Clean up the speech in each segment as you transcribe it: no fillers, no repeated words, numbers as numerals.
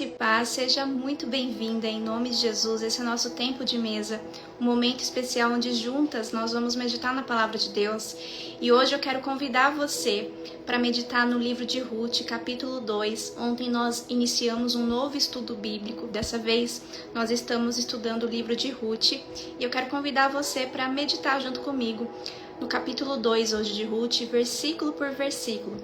E paz, seja muito bem-vinda em nome de Jesus. Esse é o nosso tempo de mesa, um momento especial onde juntas nós vamos meditar na palavra de Deus. E hoje eu quero convidar você para meditar no livro de Ruth, capítulo 2. Ontem nós iniciamos um novo estudo bíblico. Dessa vez nós estamos estudando o livro de Ruth e eu quero convidar você para meditar junto comigo no capítulo 2 hoje de Ruth, versículo por versículo.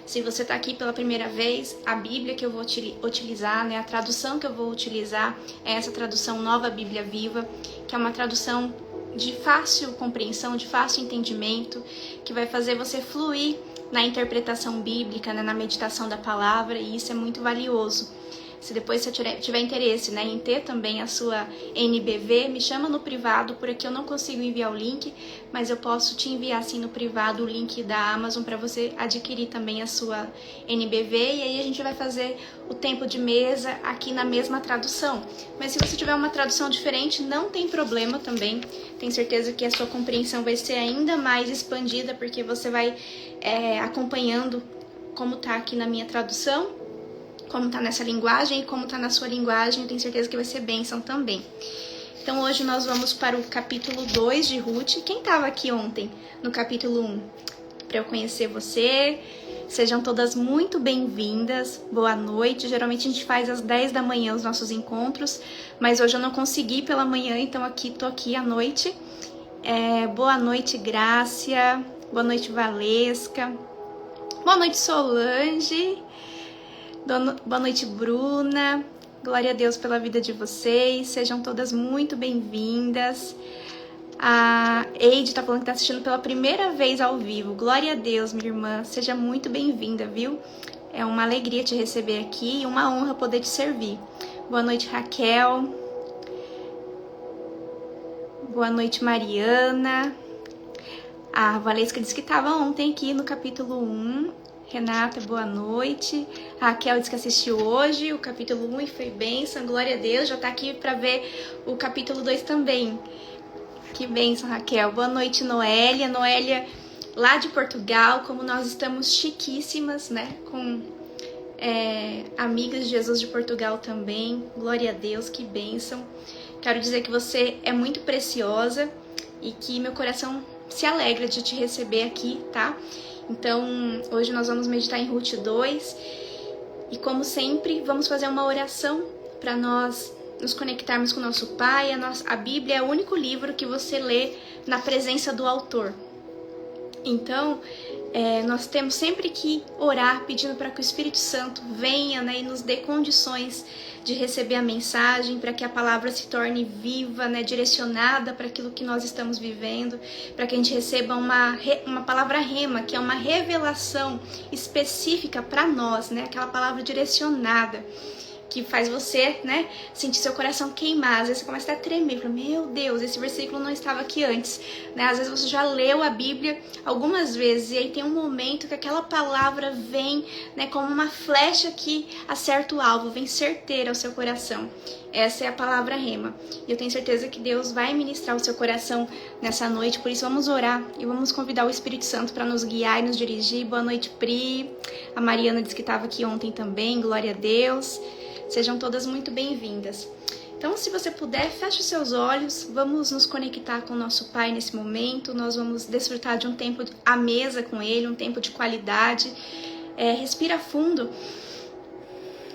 Se você está aqui pela primeira vez, a Bíblia que eu vou utilizar, a tradução que eu vou utilizar é essa tradução Nova Bíblia Viva, que é uma tradução de fácil compreensão, de fácil entendimento, que vai fazer você fluir na interpretação bíblica, na meditação da palavra, e isso é muito valioso. Se depois você tiver interesse em ter também a sua NBV, me chama no privado, por aqui eu não consigo enviar o link, mas eu posso te enviar assim no privado o link da Amazon para você adquirir também a sua NBV, e aí a gente vai fazer o tempo de mesa aqui na mesma tradução. Mas se você tiver uma tradução diferente, não tem problema também. Tenho certeza que a sua compreensão vai ser ainda mais expandida, porque você vai acompanhando como está aqui na minha tradução, como tá nessa linguagem e como tá na sua linguagem, eu tenho certeza que vai ser bênção também. Então hoje nós vamos para o capítulo 2 de Ruth. Quem estava aqui ontem no capítulo 1? Para eu conhecer você, sejam todas muito bem-vindas, boa noite. Geralmente a gente faz às 10 da manhã os nossos encontros, mas hoje eu não consegui pela manhã, então tô aqui à noite. Boa noite, Grácia, boa noite, Valesca, boa noite, Solange. Boa noite, Bruna. Glória a Deus pela vida de vocês. Sejam todas muito bem-vindas. A Eide está falando que está assistindo pela primeira vez ao vivo. Glória a Deus, minha irmã. Seja muito bem-vinda, viu? É uma alegria te receber aqui e uma honra poder te servir. Boa noite, Raquel. Boa noite, Mariana. A Valesca disse que estava ontem aqui no capítulo 1. Renata, boa noite. A Raquel disse que assistiu hoje o capítulo 1 e foi bênção, glória a Deus. Já tá aqui para ver o capítulo 2 também. Que bênção, Raquel. Boa noite, Noélia. Noélia, lá de Portugal, como nós estamos chiquíssimas, com amigas de Jesus de Portugal também. Glória a Deus, que bênção. Quero dizer que você é muito preciosa e que meu coração se alegra de te receber aqui, tá? Então, hoje nós vamos meditar em Ruth 2 e, como sempre, vamos fazer uma oração para nós nos conectarmos com o nosso Pai. A Bíblia é o único livro que você lê na presença do autor. Então, nós temos sempre que orar pedindo para que o Espírito Santo venha e nos dê condições de receber a mensagem, para que a palavra se torne viva, direcionada para aquilo que nós estamos vivendo, para que a gente receba uma palavra rema, que é uma revelação específica para nós, aquela palavra direcionada, que faz você, sentir seu coração queimar. Às vezes você começa a tremer, fala, meu Deus, esse versículo não estava aqui antes, Às vezes você já leu a Bíblia algumas vezes e aí tem um momento que aquela palavra vem, como uma flecha que acerta o alvo, vem certeira ao seu coração. Essa é a palavra rema. E eu tenho certeza que Deus vai ministrar o seu coração nessa noite, por isso vamos orar e vamos convidar o Espírito Santo para nos guiar e nos dirigir. Boa noite, Pri. A Mariana disse que estava aqui ontem também, glória a Deus. Sejam todas muito bem-vindas. Então, se você puder, feche os seus olhos, vamos nos conectar com o nosso Pai nesse momento, nós vamos desfrutar de um tempo à mesa com Ele, um tempo de qualidade. Respira fundo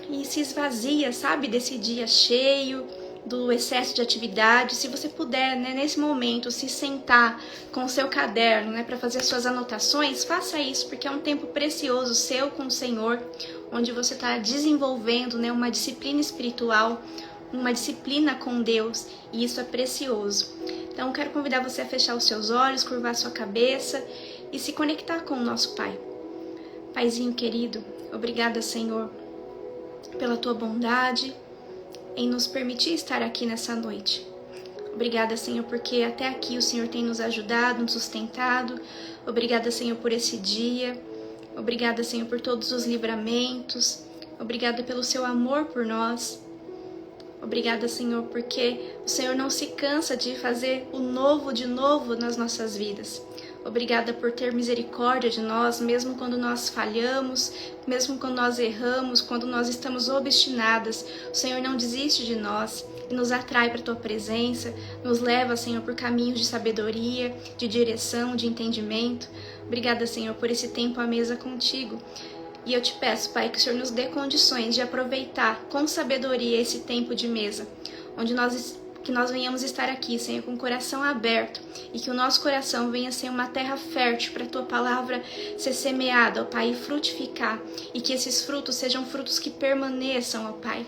e se esvazia, desse dia cheio, do excesso de atividade. Se você puder, nesse momento, se sentar com o seu caderno, para fazer as suas anotações, faça isso, porque é um tempo precioso seu com o Senhor, onde você está desenvolvendo, uma disciplina espiritual, uma disciplina com Deus, e isso é precioso. Então, eu quero convidar você a fechar os seus olhos, curvar a sua cabeça e se conectar com o nosso Pai. Paizinho querido, obrigada, Senhor, pela Tua bondade em nos permitir estar aqui nessa noite. Obrigada, Senhor, porque até aqui o Senhor tem nos ajudado, nos sustentado. Obrigada, Senhor, por esse dia. Obrigada, Senhor, por todos os livramentos. Obrigada pelo seu amor por nós. Obrigada, Senhor, porque o Senhor não se cansa de fazer o novo de novo nas nossas vidas. Obrigada por ter misericórdia de nós, mesmo quando nós falhamos, mesmo quando nós erramos, quando nós estamos obstinadas. O Senhor não desiste de nós e nos atrai para a Tua presença, nos leva, Senhor, por caminhos de sabedoria, de direção, de entendimento. Obrigada, Senhor, por esse tempo à mesa contigo. E eu te peço, Pai, que o Senhor nos dê condições de aproveitar com sabedoria esse tempo de mesa, onde nós venhamos estar aqui, Senhor, com o coração aberto e que o nosso coração venha ser uma terra fértil para a Tua palavra ser semeada, ó Pai, e frutificar, e que esses frutos sejam frutos que permaneçam, ó Pai.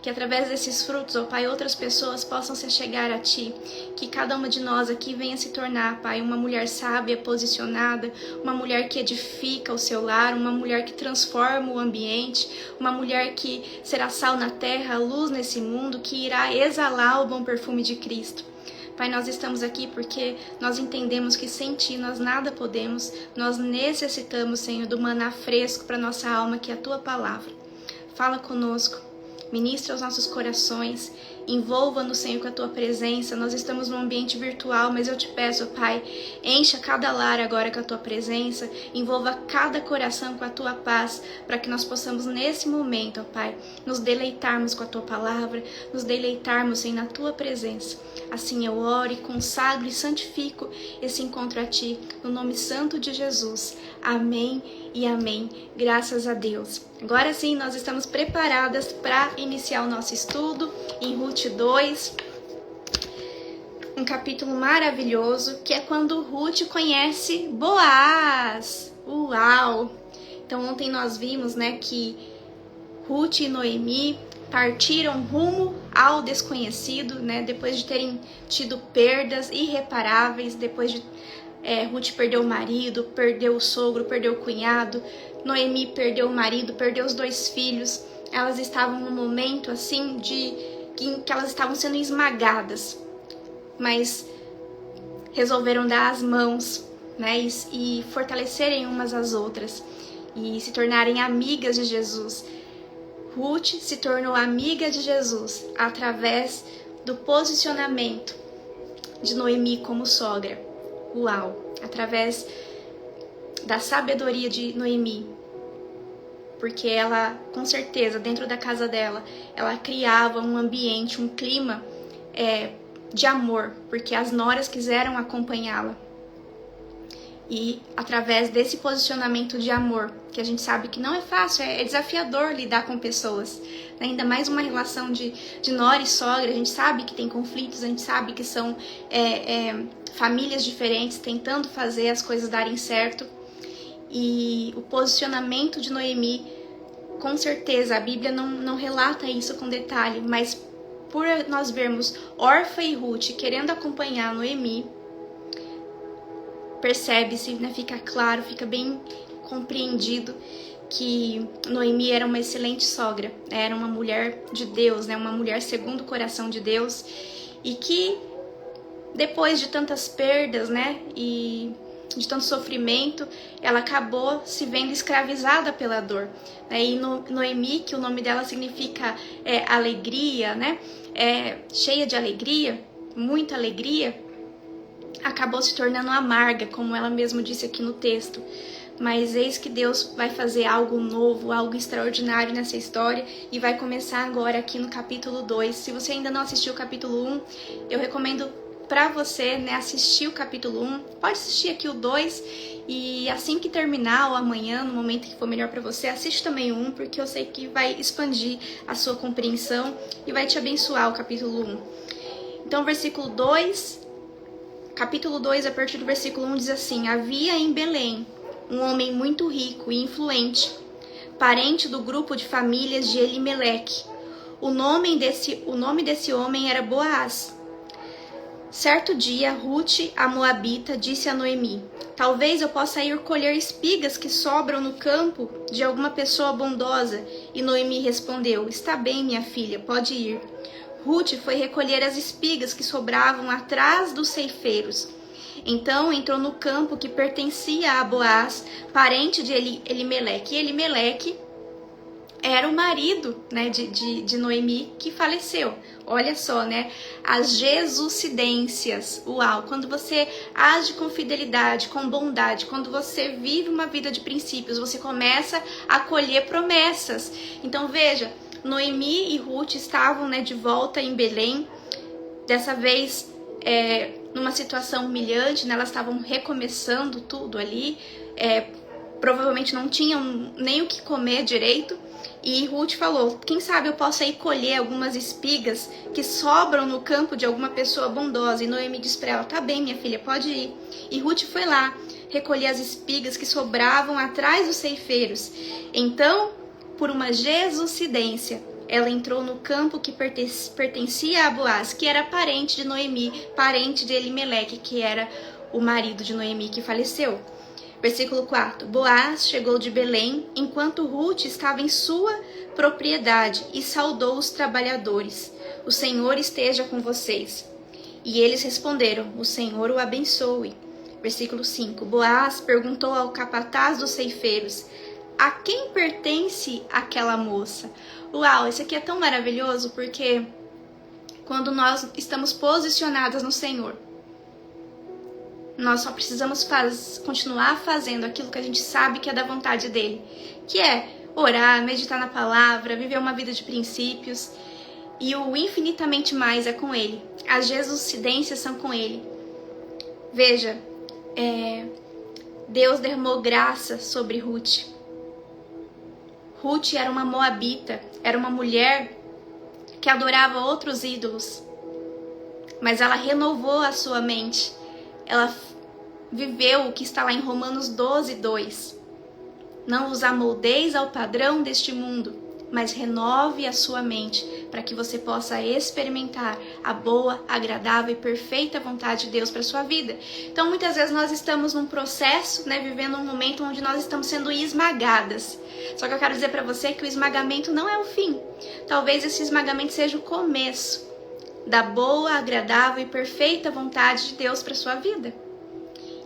Que através desses frutos, ó Pai, outras pessoas possam se chegar a Ti. Que cada uma de nós aqui venha se tornar, Pai, uma mulher sábia, posicionada, uma mulher que edifica o seu lar, uma mulher que transforma o ambiente, uma mulher que será sal na terra, luz nesse mundo, que irá exalar o bom perfume de Cristo. Pai, nós estamos aqui porque nós entendemos que sem Ti nós nada podemos. Nós necessitamos, Senhor, do maná fresco para nossa alma, que é a Tua palavra. Fala conosco. Ministra os nossos corações, envolva-nos, Senhor, com a Tua presença. Nós estamos num ambiente virtual, mas eu te peço, Pai, encha cada lar agora com a Tua presença, envolva cada coração com a Tua paz, para que nós possamos nesse momento, Pai, nos deleitarmos com a Tua palavra, nos deleitarmos, Senhor, na Tua presença. Assim eu oro e consagro e santifico esse encontro a Ti, no nome santo de Jesus. Amém e amém. Graças a Deus. Agora sim, nós estamos preparadas para iniciar o nosso estudo em Ruth 2, um capítulo maravilhoso, que é quando Ruth conhece Boaz. Uau! Então ontem nós vimos, né, que Ruth e Noemi partiram rumo ao desconhecido, né, depois de terem tido perdas irreparáveis, depois de Ruth perdeu o marido, perdeu o sogro, perdeu o cunhado, Noemi perdeu o marido, perdeu os 2 filhos. Elas estavam num momento assim que elas estavam sendo esmagadas, mas resolveram dar as mãos, né, e fortalecerem umas às outras e se tornarem amigas de Jesus. Ruth se tornou amiga de Jesus através do posicionamento de Noemi como sogra. Uau! Através da sabedoria de Noemi. Porque ela, com certeza, dentro da casa dela, ela criava um ambiente, um clima de amor, porque as noras quiseram acompanhá-la. E através desse posicionamento de amor, que a gente sabe que não é fácil, é desafiador lidar com pessoas, ainda mais uma relação de nora e sogra, a gente sabe que tem conflitos, a gente sabe que são famílias diferentes tentando fazer as coisas darem certo. E o posicionamento de Noemi, com certeza, a Bíblia não relata isso com detalhe, mas por nós vermos Orfa e Ruth querendo acompanhar Noemi, percebe-se, né, fica claro, fica bem compreendido que Noemi era uma excelente sogra, era uma mulher de Deus, né, uma mulher segundo o coração de Deus, e que depois de tantas perdas, né, e de tanto sofrimento, ela acabou se vendo escravizada pela dor. E Noemi, que o nome dela significa alegria, né, cheia de alegria, muita alegria, acabou se tornando amarga, como ela mesma disse aqui no texto. Mas eis que Deus vai fazer algo novo, algo extraordinário nessa história e vai começar agora aqui no capítulo 2. Se você ainda não assistiu o capítulo 1, eu recomendo para você, né, assistir o capítulo 1. Pode assistir aqui o 2 e assim que terminar ou amanhã, no momento que for melhor para você, assiste também o 1, porque eu sei que vai expandir a sua compreensão e vai te abençoar o capítulo 1. Então, capítulo 2, a partir do versículo 1, diz assim: havia em Belém um homem muito rico e influente, parente do grupo de famílias de Elimeleque. O nome desse homem era Boaz. Certo dia, Ruth, a moabita, disse a Noemi: talvez eu possa ir colher espigas que sobram no campo de alguma pessoa bondosa. E Noemi respondeu: está bem, minha filha, pode ir. Ruth foi recolher as espigas que sobravam atrás dos ceifeiros. Então entrou no campo que pertencia a Boaz, parente de Elimeleque. E Elimeleque era o marido, né, de Noemi que faleceu. Olha só, né? As jesucidências. Uau! Quando você age com fidelidade, com bondade, quando você vive uma vida de princípios, você começa a colher promessas. Então veja, Noemi e Ruth estavam, né, de volta em Belém. Dessa vez, numa situação humilhante, né? Elas estavam recomeçando tudo ali. Provavelmente não tinham nem o que comer direito. E Ruth falou, quem sabe eu possa ir colher algumas espigas que sobram no campo de alguma pessoa bondosa. E Noemi disse para ela, tá bem, minha filha, pode ir. E Ruth foi lá recolher as espigas que sobravam atrás dos ceifeiros. Então, por uma jesucidência, ela entrou no campo que pertencia a Boaz, que era parente de Noemi, parente de Elimeleque, que era o marido de Noemi que faleceu. Versículo 4. Boaz chegou de Belém, enquanto Ruth estava em sua propriedade, e saudou os trabalhadores. O Senhor esteja com vocês. E eles responderam, o Senhor o abençoe. Versículo 5. Boaz perguntou ao capataz dos ceifeiros, a quem pertence aquela moça? Uau, isso aqui é tão maravilhoso, porque quando nós estamos posicionadas no Senhor, nós só precisamos continuar fazendo aquilo que a gente sabe que é da vontade dele, que é orar, meditar na palavra, viver uma vida de princípios, e o infinitamente mais é com ele. As jesucidências são com ele. Veja, Deus derramou graça sobre Ruth. Ruth era uma moabita, era uma mulher que adorava outros ídolos, mas ela renovou a sua mente. Ela viveu o que está lá em Romanos 12, 2. Não vos amoldeis ao padrão deste mundo, mas renove a sua mente, para que você possa experimentar a boa, agradável e perfeita vontade de Deus para sua vida. Então, muitas vezes nós estamos num processo, né, vivendo um momento onde nós estamos sendo esmagadas. Só que eu quero dizer para você que o esmagamento não é o fim. Talvez esse esmagamento seja o começo da boa, agradável e perfeita vontade de Deus para sua vida.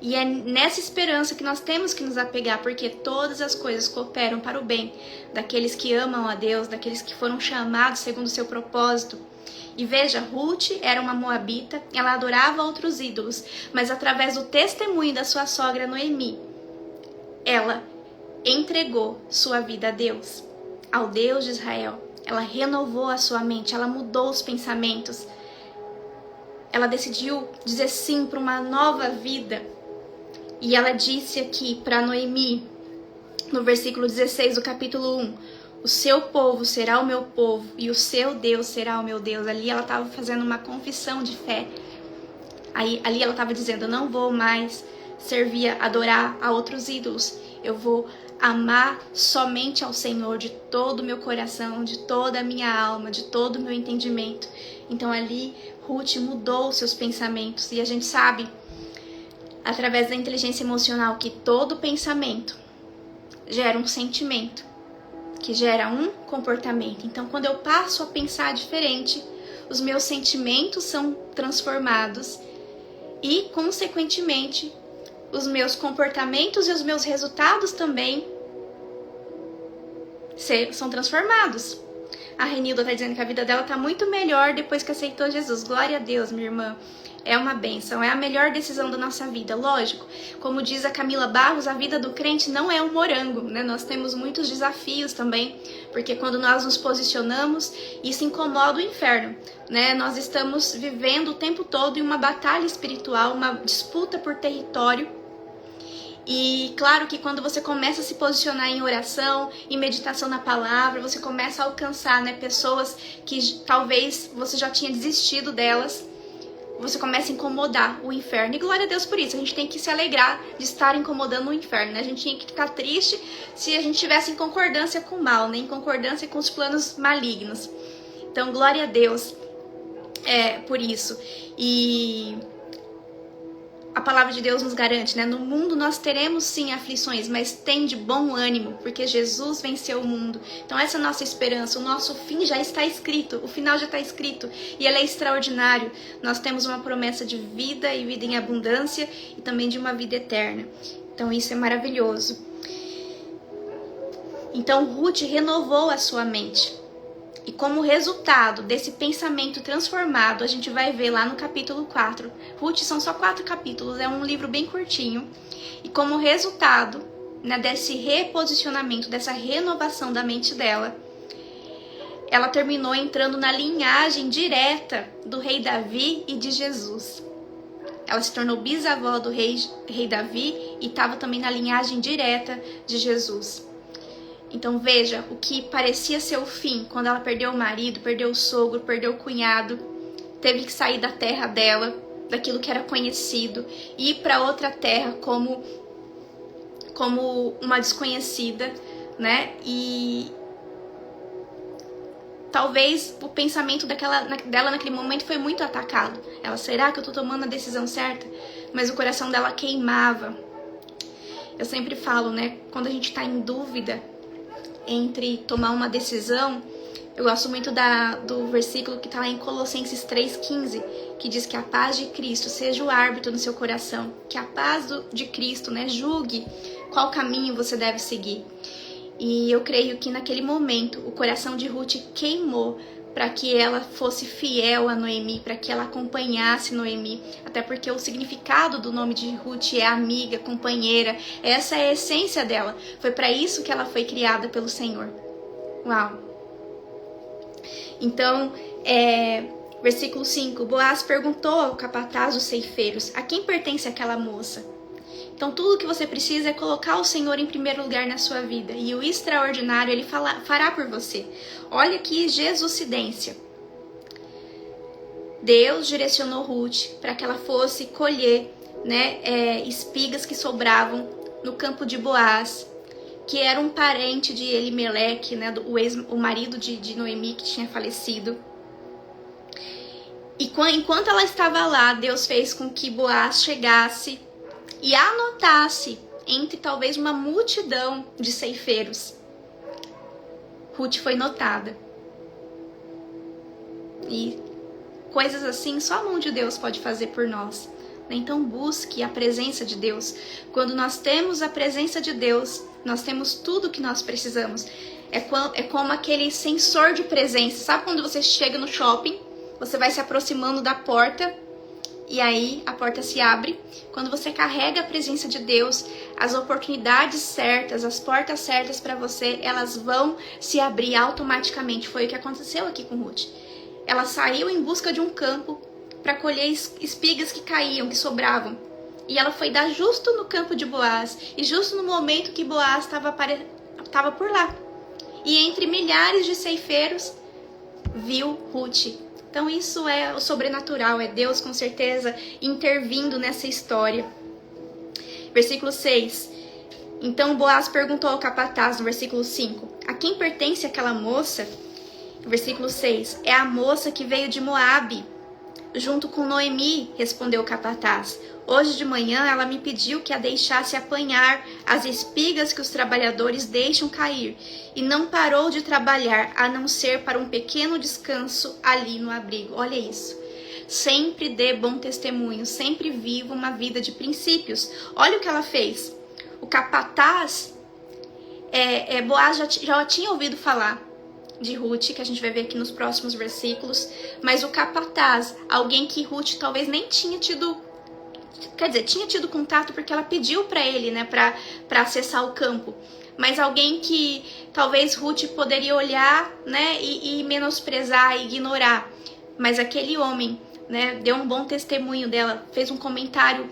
E é nessa esperança que nós temos que nos apegar, porque todas as coisas cooperam para o bem daqueles que amam a Deus, daqueles que foram chamados segundo o seu propósito. E veja, Ruth era uma moabita, ela adorava outros ídolos, mas através do testemunho da sua sogra Noemi, ela entregou sua vida a Deus, ao Deus de Israel. Ela renovou a sua mente, ela mudou os pensamentos. Ela decidiu dizer sim para uma nova vida. E ela disse aqui para Noemi, no versículo 16 do capítulo 1, o seu povo será o meu povo e o seu Deus será o meu Deus. Ali ela estava fazendo uma confissão de fé. Ali ela estava dizendo, eu não vou mais servir, adorar a outros ídolos. Eu vou amar somente ao Senhor de todo o meu coração, de toda a minha alma, de todo o meu entendimento. Então ali Ruth mudou os seus pensamentos. E a gente sabe, através da inteligência emocional, que todo pensamento gera um sentimento, que gera um comportamento. Então, quando eu passo a pensar diferente, os meus sentimentos são transformados e, consequentemente, os meus comportamentos e os meus resultados também são transformados. A Renilda está dizendo que a vida dela está muito melhor depois que aceitou Jesus. Glória a Deus, minha irmã. É uma bênção, é a melhor decisão da nossa vida. Lógico, como diz a Camila Barros, a vida do crente não é um morango, né? Nós temos muitos desafios também, porque quando nós nos posicionamos, isso incomoda o inferno, né? Nós estamos vivendo o tempo todo em uma batalha espiritual, uma disputa por território. E claro que quando você começa a se posicionar em oração, em meditação na palavra, você começa a alcançar, né, pessoas que talvez você já tinha desistido delas. Você começa a incomodar o inferno. E glória a Deus por isso. A gente tem que se alegrar de estar incomodando o inferno, né? A gente tinha que ficar triste se a gente estivesse em concordância com o mal, né? Em concordância com os planos malignos. Então, glória a Deus por isso. E a palavra de Deus nos garante, né? No mundo nós teremos sim aflições, mas tem de bom ânimo, porque Jesus venceu o mundo. Então essa é a nossa esperança, o nosso fim já está escrito, o final já está escrito, e ele é extraordinário. Nós temos uma promessa de vida e vida em abundância, e também de uma vida eterna. Então isso é maravilhoso. Então Ruth renovou a sua mente. E como resultado desse pensamento transformado, a gente vai ver lá no capítulo 4. Ruth são só 4 capítulos, é um livro bem curtinho. E como resultado, né, desse reposicionamento, dessa renovação da mente dela, ela terminou entrando na linhagem direta do rei Davi e de Jesus. Ela se tornou bisavó do rei Davi e estava também na linhagem direta de Jesus. Então veja, o que parecia ser o fim, quando ela perdeu o marido, perdeu o sogro, perdeu o cunhado, teve que sair da terra dela, daquilo que era conhecido, e ir para outra terra como uma desconhecida, né? E talvez o pensamento dela naquele momento foi muito atacado. Ela, será que eu tô tomando a decisão certa? Mas o coração dela queimava. Eu sempre falo, né? Quando a gente tá em dúvida entre tomar uma decisão, eu gosto muito do versículo que tá lá em Colossenses 3,15, que diz que a paz de Cristo seja o árbitro no seu coração. Que a paz de Cristo, né? Julgue qual caminho você deve seguir. E eu creio que naquele momento o coração de Ruth queimou para que ela fosse fiel a Noemi, para que ela acompanhasse Noemi, até porque o significado do nome de Ruth é amiga, companheira, essa é a essência dela, foi para isso que ela foi criada pelo Senhor. Uau! Então, versículo 5, Boaz perguntou ao capataz dos ceifeiros, a quem pertence aquela moça? Então tudo que você precisa é colocar o Senhor em primeiro lugar na sua vida. E o extraordinário Ele fará por você. Olha que jesucidência. Deus direcionou Ruth para que ela fosse colher, né, espigas que sobravam no campo de Boaz, que era um parente de Elimeleque, né, o marido de Noemi que tinha falecido. E enquanto ela estava lá, Deus fez com que Boaz chegasse e anotasse entre talvez uma multidão de ceifeiros. Ruth foi notada. E coisas assim só a mão de Deus pode fazer por nós. Então busque a presença de Deus. Quando nós temos a presença de Deus, nós temos tudo o que nós precisamos. É como aquele sensor de presença. Sabe quando você chega no shopping, você vai se aproximando da porta, e aí a porta se abre. Quando você carrega a presença de Deus, as oportunidades certas, as portas certas para você, elas vão se abrir automaticamente. Foi o que aconteceu aqui com Ruth. Ela saiu em busca de um campo para colher espigas que caíam, que sobravam. E ela foi dar justo no campo de Boaz. E justo no momento que Boaz estava por lá. E entre milhares de ceifeiros, viu Ruth. Então isso é o sobrenatural, é Deus com certeza intervindo nessa história. Versículo 6. Então Boaz perguntou ao capataz, no versículo 5, a quem pertence aquela moça? Versículo 6. É a moça que veio de Moabe, junto com Noemi, respondeu o capataz. Hoje de manhã ela me pediu que a deixasse apanhar as espigas que os trabalhadores deixam cair, e não parou de trabalhar, a não ser para um pequeno descanso ali no abrigo. Olha isso. Sempre dê bom testemunho, sempre viva uma vida de princípios. Olha o que ela fez. O capataz, Boaz já tinha ouvido falar de Ruth, que a gente vai ver aqui nos próximos versículos, mas o capataz, alguém que Ruth talvez nem tinha tido, tinha tido contato porque ela pediu para ele, né, para acessar o campo, mas alguém que talvez Ruth poderia olhar, né, e menosprezar, e ignorar, mas aquele homem, né, deu um bom testemunho dela, fez um comentário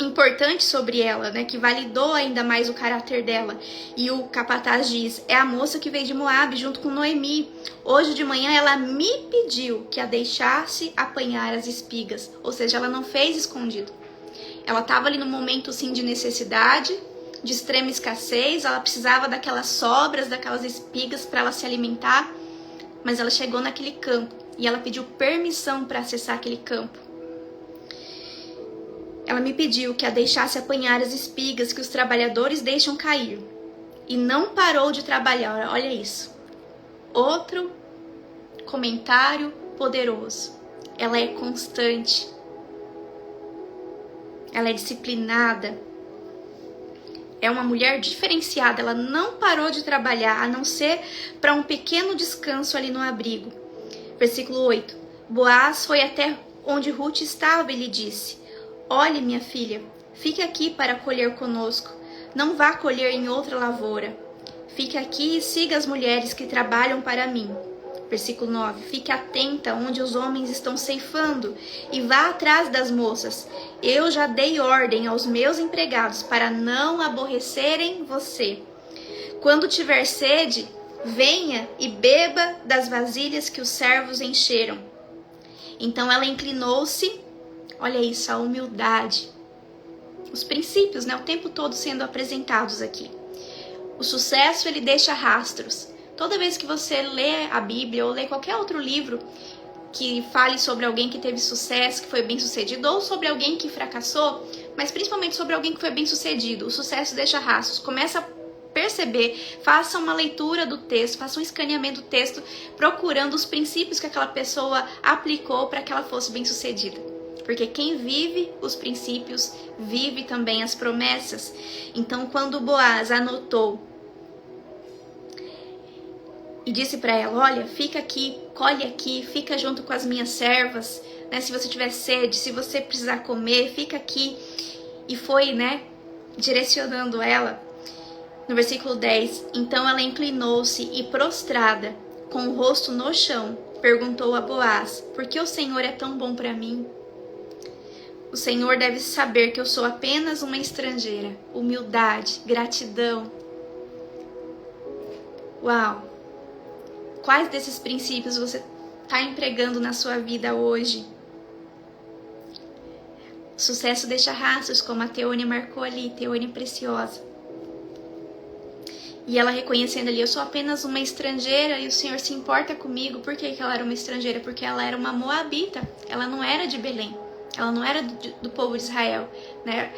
importante sobre ela, né, que validou ainda mais o caráter dela. E o capataz diz, é a moça que veio de Moabe junto com Noemi. Hoje de manhã ela me pediu que a deixasse apanhar as espigas. Ou seja, ela não fez escondido. Ela estava ali num momento sim de necessidade, de extrema escassez, ela precisava daquelas sobras, daquelas espigas para ela se alimentar, mas ela chegou naquele campo e ela pediu permissão para acessar aquele campo. Ela me pediu que a deixasse apanhar as espigas que os trabalhadores deixam cair. E não parou de trabalhar. Olha isso. Outro comentário poderoso. Ela é constante. Ela é disciplinada. é uma mulher diferenciada, ela não parou de trabalhar, a não ser para um pequeno descanso ali no abrigo. Versículo 8. Boaz foi até onde Ruth estava e lhe disse: olhe, minha filha, fique aqui para colher conosco. Não vá colher em outra lavoura. Fique aqui e siga as mulheres que trabalham para mim. Versículo 9. Fique atenta onde os homens estão ceifando e vá atrás das moças. Eu já dei ordem aos meus empregados para não aborrecerem você. Quando tiver sede, venha e beba das vasilhas que os servos encheram. Então ela inclinou-se. Olha isso, a humildade. Os princípios, né? O tempo todo sendo apresentados aqui. O sucesso, ele deixa rastros. Toda vez que você lê a Bíblia ou lê qualquer outro livro que fale sobre alguém que teve sucesso, que foi bem sucedido, ou sobre alguém que fracassou, mas principalmente sobre alguém que foi bem sucedido, o sucesso deixa rastros. Começa a perceber, faça uma leitura do texto, faça um escaneamento do texto, procurando os princípios que aquela pessoa aplicou para que ela fosse bem sucedida. Porque quem vive os princípios, vive também as promessas. Então, quando Boaz anotou e disse para ela: olha, fica aqui, colhe aqui, fica junto com as minhas servas, né? Se você tiver sede, se você precisar comer, fica aqui. E foi, né, direcionando ela. No versículo 10, então ela inclinou-se e prostrada, com o rosto no chão, perguntou a Boaz: por que o Senhor é tão bom para mim? O Senhor deve saber que eu sou apenas uma estrangeira. Humildade, gratidão. Uau! Quais desses princípios você está empregando na sua vida hoje? Sucesso deixa rastros, como a Teone marcou ali, Teone preciosa. E ela reconhecendo ali: eu sou apenas uma estrangeira e o Senhor se importa comigo. Por que ela era uma estrangeira? Porque ela era uma moabita, ela não era de Belém, ela não era do povo de Israel, né?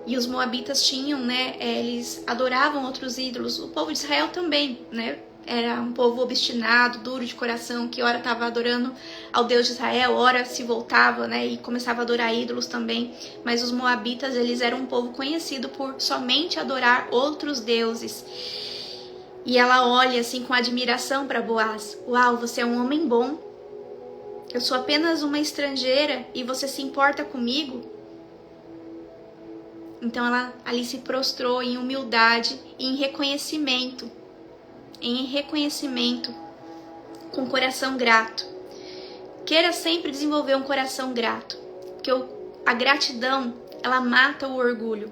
E os moabitas tinham, né, eles adoravam outros ídolos, o povo de Israel também, né? Era um povo obstinado, duro de coração, que ora estava adorando ao Deus de Israel, ora se voltava, né, e começava a adorar ídolos também. Mas os moabitas, eles eram um povo conhecido por somente adorar outros deuses. E ela olha assim com admiração para Boaz: uau, você é um homem bom. Eu sou apenas uma estrangeira e você se importa comigo? Então ela ali se prostrou em humildade e em reconhecimento, com um coração grato. Queira sempre desenvolver um coração grato, porque a gratidão, ela mata o orgulho.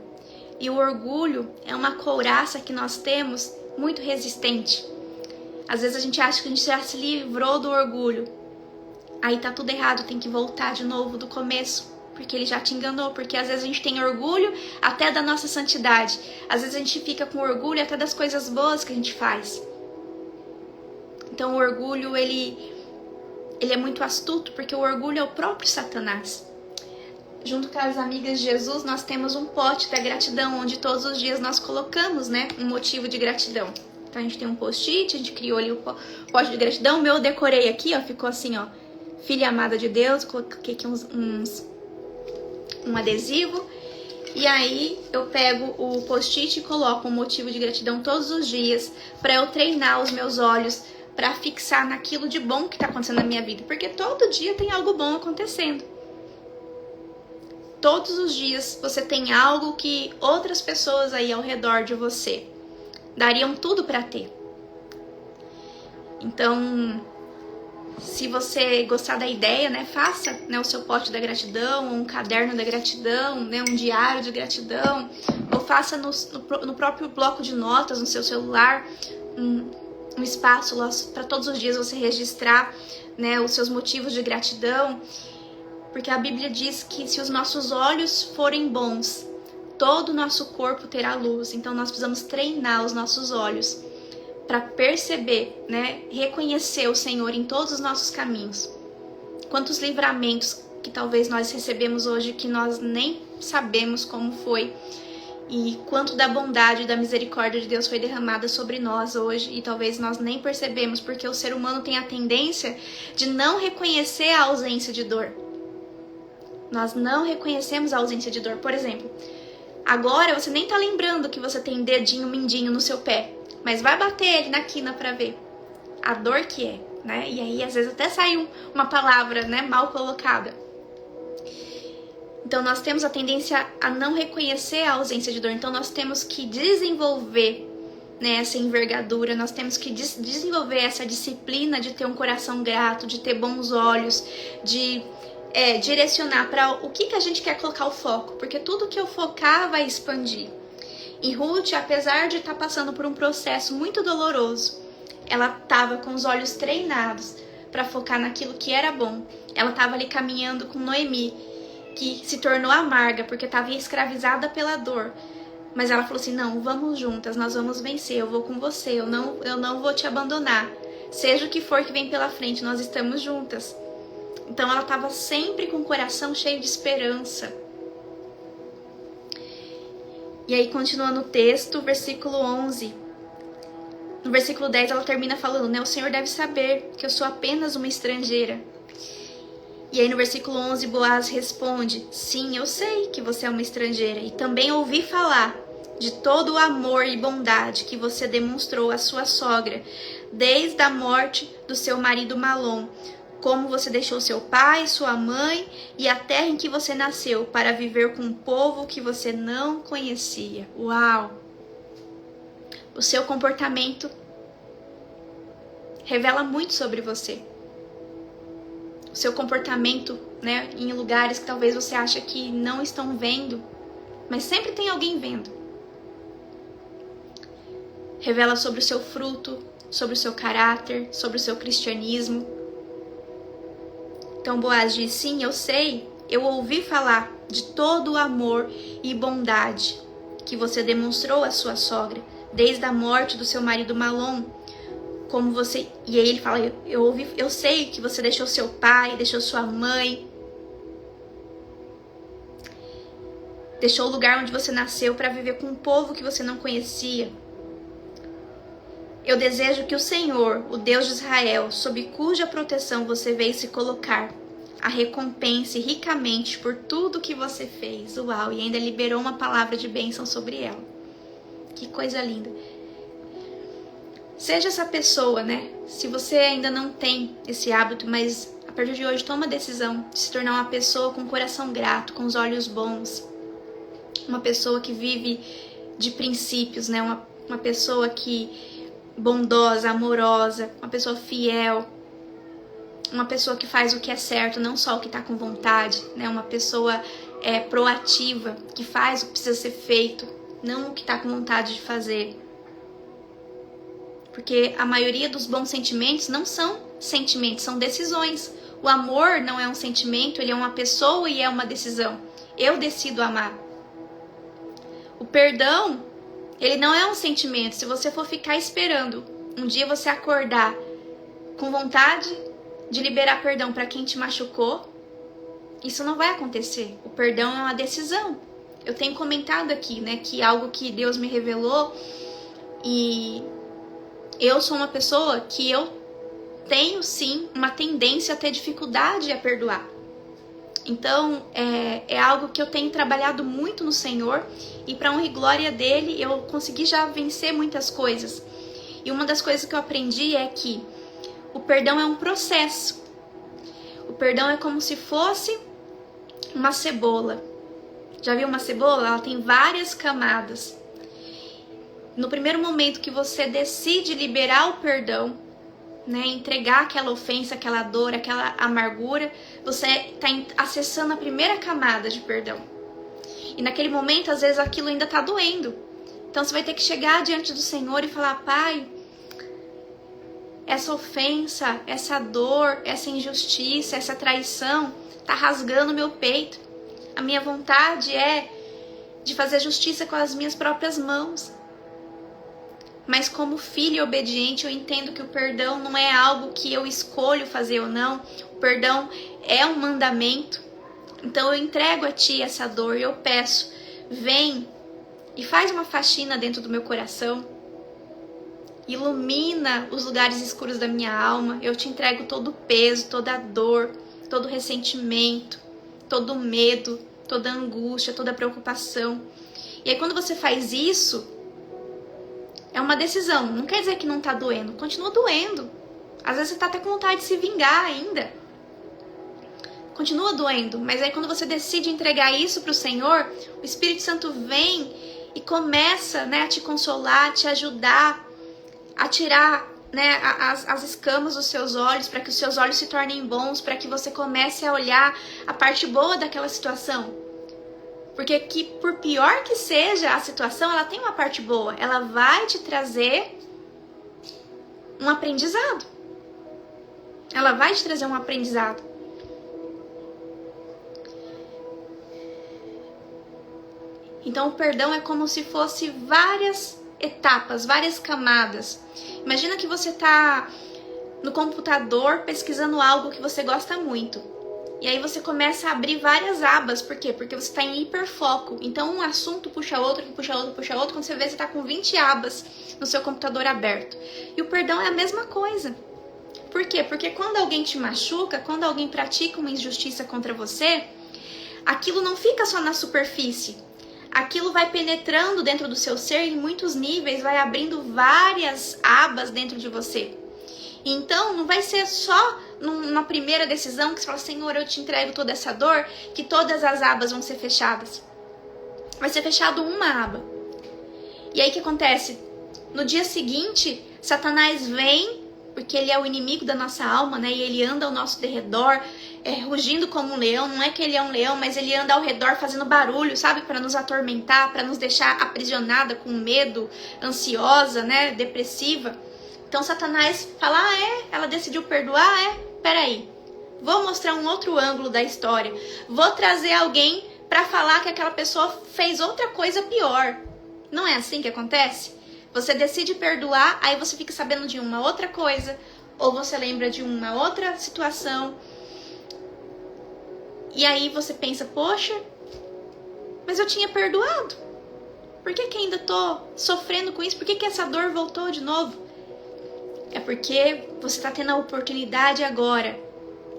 E o orgulho é uma couraça que nós temos muito resistente. Às vezes a gente acha que a gente já se livrou do orgulho. Aí tá tudo errado, tem que voltar de novo do começo, porque ele já te enganou. Porque às vezes a gente tem orgulho até da nossa santidade. Às vezes a gente fica com orgulho até das coisas boas que a gente faz. Então o orgulho, ele é muito astuto, porque o orgulho é o próprio Satanás. Junto com as amigas de Jesus, nós temos um pote da gratidão, onde todos os dias nós colocamos, né, um motivo de gratidão. Então a gente tem um post-it, a gente criou ali o pote de gratidão. O meu eu decorei aqui, ó, ficou assim, ó: filha amada de Deus. Coloquei aqui um adesivo. E aí eu pego o post-it e coloco um motivo de gratidão todos os dias, para eu treinar os meus olhos, para fixar naquilo de bom que está acontecendo na minha vida. Porque todo dia tem algo bom acontecendo. Todos os dias você tem algo que outras pessoas aí ao redor de você dariam tudo para ter. Então, se você gostar da ideia, né, faça, né, o seu pote da gratidão, um caderno da gratidão, né, um diário de gratidão, ou faça no próprio bloco de notas, no seu celular, um espaço lá para todos os dias você registrar, né, os seus motivos de gratidão. Porque a Bíblia diz que se os nossos olhos forem bons, todo o nosso corpo terá luz. Então nós precisamos treinar os nossos olhos para perceber, né, reconhecer o Senhor em todos os nossos caminhos. Quantos livramentos que talvez nós recebemos hoje que nós nem sabemos como foi. E quanto da bondade e da misericórdia de Deus foi derramada sobre nós hoje, e talvez nós nem percebemos, porque o ser humano tem a tendência de não reconhecer a ausência de dor. Nós não reconhecemos a ausência de dor. Por exemplo, Agora você nem tá lembrando que você tem dedinho mindinho no seu pé, mas vai bater ele na quina para ver a dor que é, né? E aí às vezes até sai uma palavra, né, mal colocada. Então nós temos a tendência a não reconhecer a ausência de dor. Então nós temos que desenvolver, né, essa envergadura, nós temos que desenvolver essa disciplina de ter um coração grato, de ter bons olhos, de direcionar para o que a gente quer colocar o foco, porque tudo que eu focar vai expandir. E Ruth, apesar de estar passando por um processo muito doloroso, ela estava com os olhos treinados para focar naquilo que era bom. Ela estava ali caminhando com Noemi, que se tornou amarga porque estava escravizada pela dor. Mas ela falou assim, não, vamos juntas, nós vamos vencer, eu vou com você, eu não vou te abandonar. Seja o que for que vem pela frente, nós estamos juntas. Então ela estava sempre com o coração cheio de esperança. E aí continua no texto, versículo 11. No versículo 10 ela termina falando, né? O Senhor deve saber que eu sou apenas uma estrangeira. E aí no versículo 11 Boaz responde, sim, eu sei que você é uma estrangeira. E também ouvi falar de todo o amor e bondade que você demonstrou à sua sogra, desde a morte do seu marido Malom. Como você deixou seu pai, sua mãe e a terra em que você nasceu para viver com um povo que você não conhecia. Uau! O seu comportamento revela muito sobre você. O seu comportamento, né, em lugares que talvez você acha que não estão vendo, mas sempre tem alguém vendo. Revela sobre o seu fruto, sobre o seu caráter, sobre o seu cristianismo. Então Boaz diz, sim, eu sei, eu ouvi falar de todo o amor e bondade que você demonstrou à sua sogra, desde a morte do seu marido Malom, como você... E aí ele fala, eu sei que você deixou seu pai, deixou sua mãe, deixou o lugar onde você nasceu para viver com um povo que você não conhecia. Eu desejo que o Senhor, o Deus de Israel, sob cuja proteção você veio se colocar, a recompense ricamente por tudo que você fez. Uau! E ainda liberou uma palavra de bênção sobre ela. Que coisa linda. Seja essa pessoa, né? Se você ainda não tem esse hábito, mas a partir de hoje toma a decisão de se tornar uma pessoa com um coração grato, com os olhos bons. Uma pessoa que vive de princípios, né? Uma pessoa que... bondosa, amorosa, uma pessoa fiel, uma pessoa que faz o que é certo, não só o que está com vontade, né? Uma pessoa proativa, que faz o que precisa ser feito, não o que está com vontade de fazer. Porque a maioria dos bons sentimentos não são sentimentos, são decisões. O amor não é um sentimento, ele é uma pessoa e é uma decisão. Eu decido amar. O perdão, ele não é um sentimento. Se você for ficar esperando um dia você acordar com vontade de liberar perdão para quem te machucou, isso não vai acontecer. O perdão é uma decisão. Eu tenho comentado aqui, né, que algo que Deus me revelou, e eu sou uma pessoa que eu tenho sim uma tendência a ter dificuldade a perdoar. Então, é algo que eu tenho trabalhado muito no Senhor, e para honra e glória dele, eu consegui já vencer muitas coisas. E uma das coisas que eu aprendi é que o perdão é um processo. O perdão é como se fosse uma cebola. Já viu uma cebola? Ela tem várias camadas. No primeiro momento que você decide liberar o perdão, né, entregar aquela ofensa, aquela dor, aquela amargura, você está acessando a primeira camada de perdão. E naquele momento, às vezes, aquilo ainda está doendo. Então você vai ter que chegar diante do Senhor e falar, Pai, essa ofensa, essa dor, essa injustiça, essa traição está rasgando meu peito. A minha vontade é de fazer justiça com as minhas próprias mãos. Mas como filho obediente, eu entendo que o perdão não é algo que eu escolho fazer ou não. O perdão é um mandamento. Então eu entrego a Ti essa dor e eu peço, vem e faz uma faxina dentro do meu coração. Ilumina os lugares escuros da minha alma. Eu te entrego todo o peso, toda a dor, todo o ressentimento, todo o medo, toda a angústia, toda a preocupação. E aí quando você faz isso, é uma decisão. Não quer dizer que não tá doendo. Continua doendo. Às vezes você tá até com vontade de se vingar ainda. Continua doendo. Mas aí quando você decide entregar isso pro Senhor, o Espírito Santo vem e começa, né, a te consolar, a te ajudar, a tirar, né, as escamas dos seus olhos, para que os seus olhos se tornem bons, para que você comece a olhar a parte boa daquela situação. Porque que, por pior que seja a situação, ela tem uma parte boa. Ela vai te trazer um aprendizado. Ela vai te trazer um aprendizado. Então o perdão é como se fosse várias etapas, várias camadas. Imagina que você está no computador pesquisando algo que você gosta muito. E aí você começa a abrir várias abas. Por quê? Porque você está em hiperfoco. Então um assunto puxa outro, puxa outro, puxa outro. Quando você vê, você está com 20 abas no seu computador aberto. E o perdão é a mesma coisa. Por quê? Porque quando alguém te machuca, quando alguém pratica uma injustiça contra você, aquilo não fica só na superfície. Aquilo vai penetrando dentro do seu ser em muitos níveis, vai abrindo várias abas dentro de você. Então, não vai ser só numa primeira decisão que você fala, Senhor, eu te entrego toda essa dor, que todas as abas vão ser fechadas. Vai ser fechado uma aba. E aí o que acontece? No dia seguinte, Satanás vem, porque ele é o inimigo da nossa alma, né? E ele anda ao nosso derredor, rugindo como um leão. Não é que ele é um leão, mas ele anda ao redor fazendo barulho, sabe? Para nos atormentar, para nos deixar aprisionada com medo, ansiosa, né? Depressiva. Então Satanás fala, ela decidiu perdoar, peraí. Vou mostrar um outro ângulo da história. Vou trazer alguém para falar que aquela pessoa fez outra coisa pior. Não é assim que acontece? Você decide perdoar, aí você fica sabendo de uma outra coisa, ou você lembra de uma outra situação. E aí você pensa, poxa, mas eu tinha perdoado. Por que ainda tô sofrendo com isso? Por que essa dor voltou de novo? É porque você está tendo a oportunidade agora.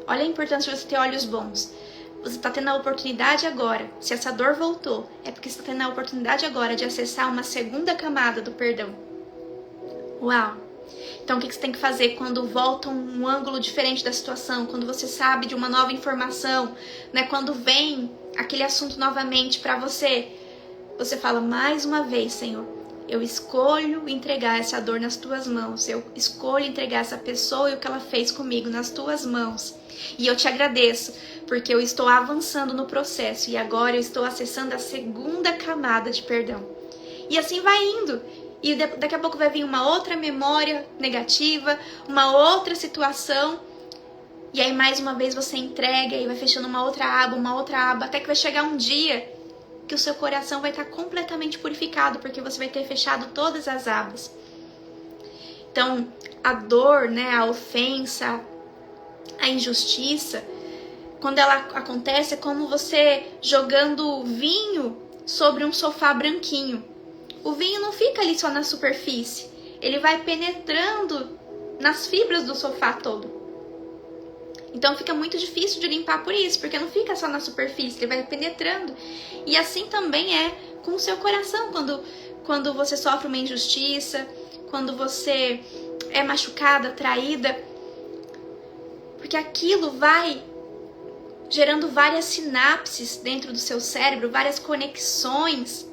Olha a importância de você ter olhos bons. Você está tendo a oportunidade agora. Se essa dor voltou, é porque você está tendo a oportunidade agora de acessar uma segunda camada do perdão. Uau! Então o que você tem que fazer quando volta um ângulo diferente da situação? Quando você sabe de uma nova informação, né? Quando vem aquele assunto novamente para você, você fala mais uma vez, Senhor, eu escolho entregar essa dor nas tuas mãos. Eu escolho entregar essa pessoa e o que ela fez comigo nas tuas mãos. E eu te agradeço, porque eu estou avançando no processo e agora eu estou acessando a segunda camada de perdão. E assim vai indo. E daqui a pouco vai vir uma outra memória negativa, uma outra situação. E aí mais uma vez você entrega e vai fechando uma outra aba, até que vai chegar um dia que o seu coração vai estar completamente purificado, porque você vai ter fechado todas as abas. Então, a dor, né, a ofensa, a injustiça, quando ela acontece, é como você jogando vinho sobre um sofá branquinho. O vinho não fica ali só na superfície, ele vai penetrando nas fibras do sofá todo. Então fica muito difícil de limpar por isso, porque não fica só na superfície, ele vai penetrando. E assim também é com o seu coração, quando você sofre uma injustiça, quando você é machucada, traída. Porque aquilo vai gerando várias sinapses dentro do seu cérebro, várias conexões,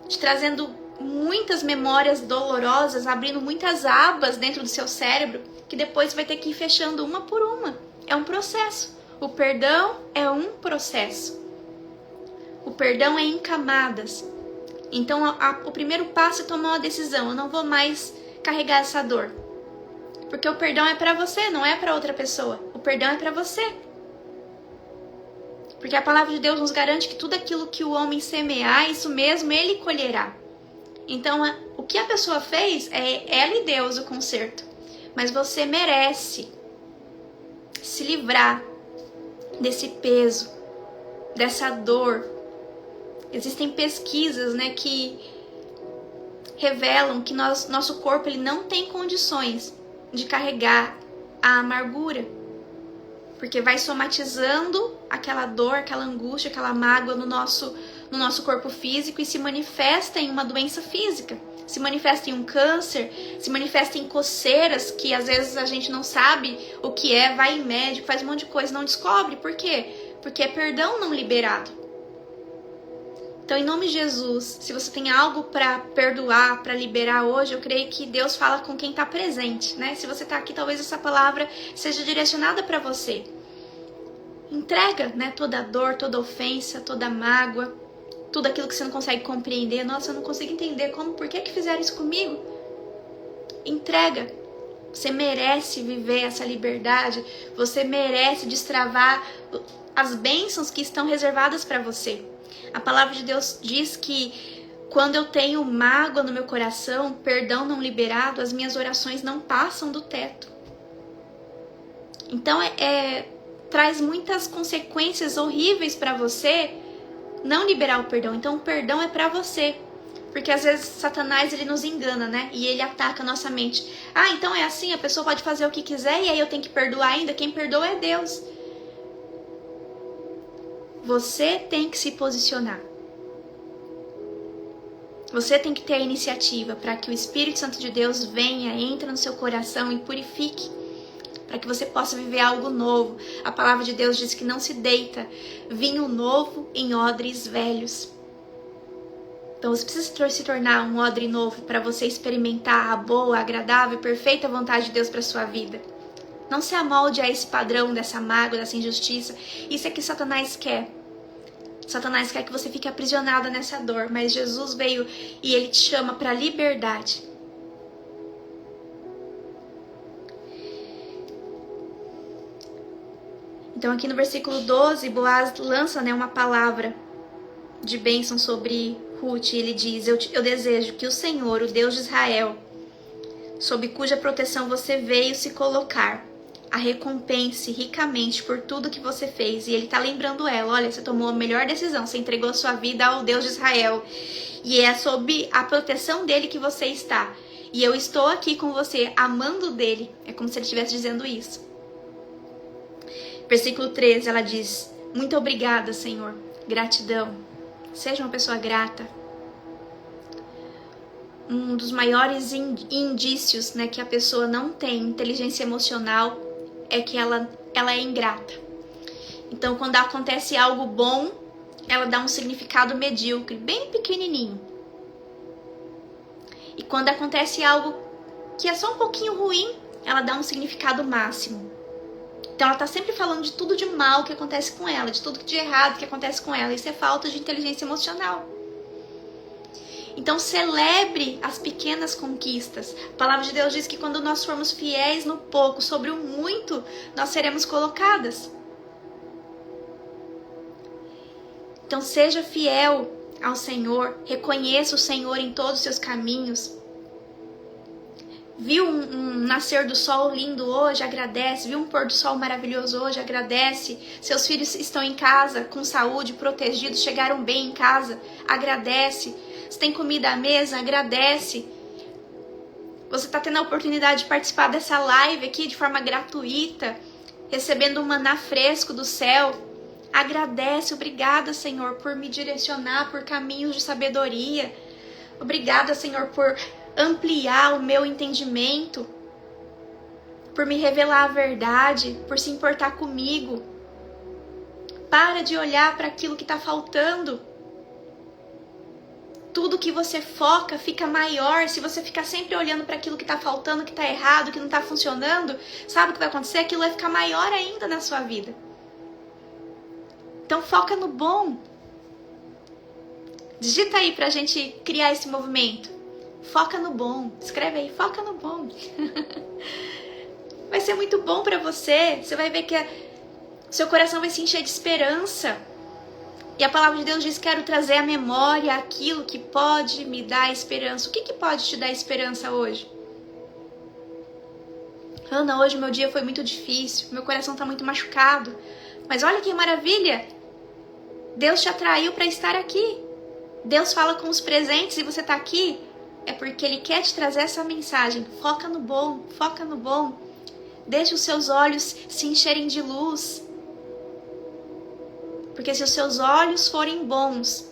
te trazendo muitas memórias dolorosas, abrindo muitas abas dentro do seu cérebro, que depois vai ter que ir fechando uma por uma. É um processo. O perdão é um processo. O perdão é em camadas. Então, o primeiro passo é tomar uma decisão. Eu não vou mais carregar essa dor. Porque o perdão é para você, não é para outra pessoa. O perdão é para você. Porque a palavra de Deus nos garante que tudo aquilo que o homem semear, isso mesmo ele colherá. Então, o que a pessoa fez é ela e Deus o conserto. Mas você merece se livrar desse peso, dessa dor. Existem pesquisas, né, que revelam que nosso corpo ele não tem condições de carregar a amargura, porque vai somatizando aquela dor, aquela angústia, aquela mágoa no no nosso corpo físico e se manifesta em uma doença física. Se manifesta em um câncer, se manifesta em coceiras, que às vezes a gente não sabe o que é, vai em médico, faz um monte de coisa, não descobre. Por quê? Porque é perdão não liberado. Então, em nome de Jesus, se você tem algo para perdoar, para liberar hoje, eu creio que Deus fala com quem está presente, né? Se você está aqui, talvez essa palavra seja direcionada para você. Entrega, né? Toda dor, toda ofensa, toda mágoa, tudo aquilo que você não consegue compreender. Nossa, eu não consigo entender por que fizeram isso comigo? Entrega. Você merece viver essa liberdade. Você merece destravar as bênçãos que estão reservadas para você. A palavra de Deus diz que quando eu tenho mágoa no meu coração, perdão não liberado, as minhas orações não passam do teto. Então traz muitas consequências horríveis para você não liberar o perdão. Então o perdão é para você. Porque às vezes Satanás ele nos engana, né? E ele ataca a nossa mente. Ah, então é assim, a pessoa pode fazer o que quiser e aí eu tenho que perdoar ainda. Quem perdoa é Deus. Você tem que se posicionar. Você tem que ter a iniciativa para que o Espírito Santo de Deus venha, entre no seu coração e purifique. Para que você possa viver algo novo. A palavra de Deus diz que não se deita vinho novo em odres velhos. Então você precisa se tornar um odre novo para você experimentar a boa, agradável e perfeita vontade de Deus para sua vida. Não se amolde a esse padrão dessa mágoa, dessa injustiça. Isso é que Satanás quer. Satanás quer que você fique aprisionada nessa dor. Mas Jesus veio e ele te chama para a liberdade. Então aqui no versículo 12, Boaz lança, né, uma palavra de bênção sobre Ruth. Ele diz, eu desejo que o Senhor, o Deus de Israel, sob cuja proteção você veio se colocar, a recompense ricamente por tudo que você fez. E ele está lembrando ela, olha, você tomou a melhor decisão, você entregou a sua vida ao Deus de Israel. E é sob a proteção dele que você está. E eu estou aqui com você, amando dele. É como se ele estivesse dizendo isso. Versículo 13, ela diz, muito obrigada, Senhor, gratidão. Seja uma pessoa grata. Um dos maiores indícios, né, que a pessoa não tem inteligência emocional é que ela é ingrata. Então, quando acontece algo bom, ela dá um significado medíocre, bem pequenininho. E quando acontece algo que é só um pouquinho ruim, ela dá um significado máximo. Então, ela está sempre falando de tudo de mal que acontece com ela, de tudo de errado que acontece com ela. Isso é falta de inteligência emocional. Então, celebre as pequenas conquistas. A palavra de Deus diz que quando nós formos fiéis no pouco, sobre o muito, nós seremos colocadas. Então, seja fiel ao Senhor. Reconheça o Senhor em todos os seus caminhos. Viu um nascer do sol lindo hoje? Agradece. Viu um pôr do sol maravilhoso hoje? Agradece. Seus filhos estão em casa, com saúde, protegidos, chegaram bem em casa? Agradece. Você tem comida à mesa? Agradece. Você está tendo a oportunidade de participar dessa live aqui de forma gratuita, recebendo um maná fresco do céu. Agradece. Obrigada, Senhor, por me direcionar por caminhos de sabedoria. Obrigada, Senhor, por ampliar o meu entendimento, por me revelar a verdade, por se importar comigo. Para de olhar para aquilo que está faltando. Tudo que você foca fica maior. Se você ficar sempre olhando para aquilo que está faltando, que está errado, que não está funcionando, sabe o que vai acontecer? Aquilo vai ficar maior ainda na sua vida. Então foca no bom. Digita aí pra gente criar esse movimento. Foca no bom. Escreve aí, foca no bom. Vai ser muito bom pra você. Você vai ver que seu coração vai se encher de esperança. E a palavra de Deus diz, quero trazer à memória aquilo que pode me dar esperança. O que pode te dar esperança hoje? Ana, hoje meu dia foi muito difícil. Meu coração tá muito machucado. Mas olha que maravilha. Deus te atraiu para estar aqui. Deus fala com os presentes e você tá aqui. É porque Ele quer te trazer essa mensagem. Foca no bom, foca no bom. Deixe os seus olhos se encherem de luz. Porque se os seus olhos forem bons,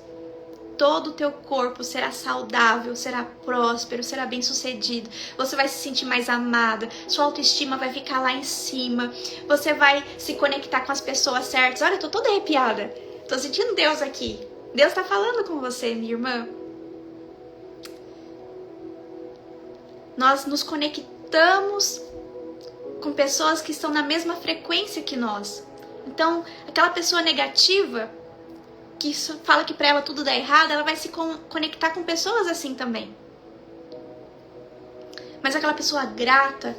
todo o teu corpo será saudável, será próspero, será bem-sucedido. Você vai se sentir mais amada, sua autoestima vai ficar lá em cima. Você vai se conectar com as pessoas certas. Olha, eu tô toda arrepiada. Tô sentindo Deus aqui. Deus tá falando com você, minha irmã. Nós nos conectamos com pessoas que estão na mesma frequência que nós. Então, aquela pessoa negativa, que fala que pra ela tudo dá errado, ela vai se conectar com pessoas assim também. Mas aquela pessoa grata,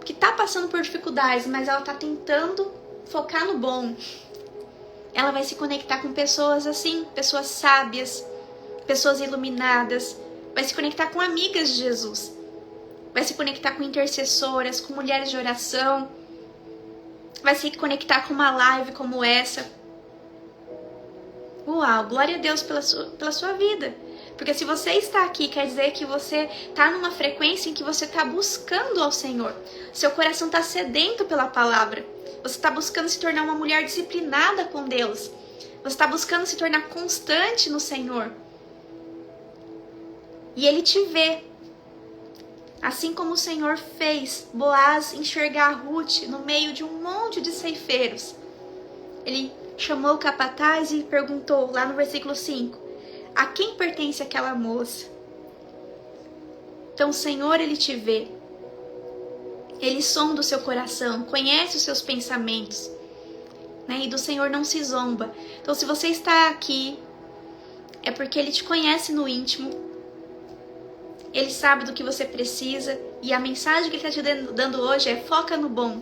que tá passando por dificuldades, mas ela tá tentando focar no bom, ela vai se conectar com pessoas assim, pessoas sábias, pessoas iluminadas, vai se conectar com amigas de Jesus, vai se conectar com intercessoras, com mulheres de oração, vai se conectar com uma live como essa. Uau, glória a Deus pela sua vida. Porque se você está aqui, quer dizer que você está numa frequência em que você está buscando ao Senhor. Seu coração está sedento pela palavra. Você está buscando se tornar uma mulher disciplinada com Deus. Você está buscando se tornar constante no Senhor. E Ele te vê. Assim como o Senhor fez Boaz enxergar Ruth no meio de um monte de ceifeiros. Ele chamou o capataz e perguntou, lá no versículo 5, a quem pertence aquela moça? Então o Senhor, Ele te vê. Ele sonda o seu coração, conhece os seus pensamentos, né? E do Senhor não se zomba. Então se você está aqui, é porque Ele te conhece no íntimo. Ele sabe do que você precisa. E a mensagem que Ele está te dando hoje é: foca no bom.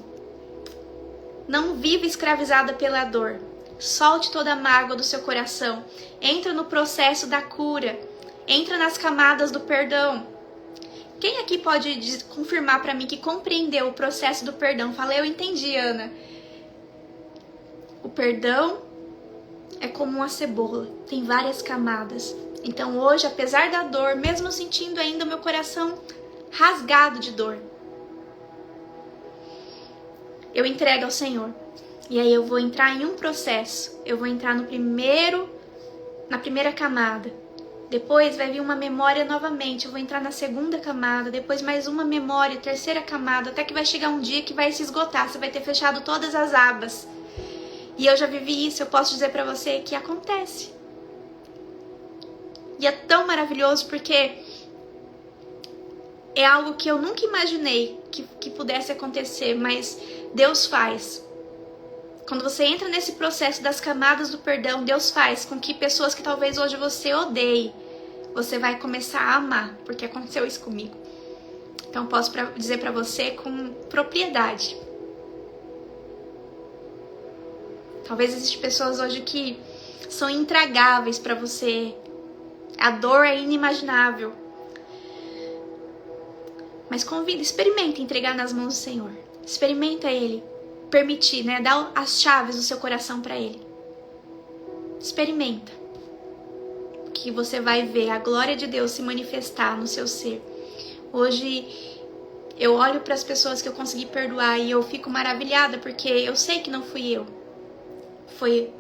Não viva escravizada pela dor. Solte toda a mágoa do seu coração. Entra no processo da cura. Entra nas camadas do perdão. Quem aqui pode confirmar para mim que compreendeu o processo do perdão? Fala, eu entendi, Ana. O perdão é como uma cebola. Tem várias camadas. Então hoje, apesar da dor, mesmo sentindo ainda o meu coração rasgado de dor, eu entrego ao Senhor. E aí eu vou entrar em um processo. Eu vou entrar na primeira camada. Depois vai vir uma memória novamente. Eu vou entrar na segunda camada. Depois mais uma memória, terceira camada. Até que vai chegar um dia que vai se esgotar. Você vai ter fechado todas as abas. E eu já vivi isso. Eu posso dizer pra você que acontece. E é tão maravilhoso porque é algo que eu nunca imaginei que pudesse acontecer. Mas Deus faz. Quando você entra nesse processo das camadas do perdão, Deus faz com que pessoas que talvez hoje você odeie, você vai começar a amar, porque aconteceu isso comigo. Então posso dizer pra você com propriedade. Talvez existam pessoas hoje que são intragáveis pra você. A dor é inimaginável. Mas experimenta entregar nas mãos do Senhor. Experimenta Ele. Permitir, né? Dar as chaves do seu coração para Ele. Experimenta. Que você vai ver a glória de Deus se manifestar no seu ser. Hoje eu olho para as pessoas que eu consegui perdoar e eu fico maravilhada porque eu sei que não fui eu. Foi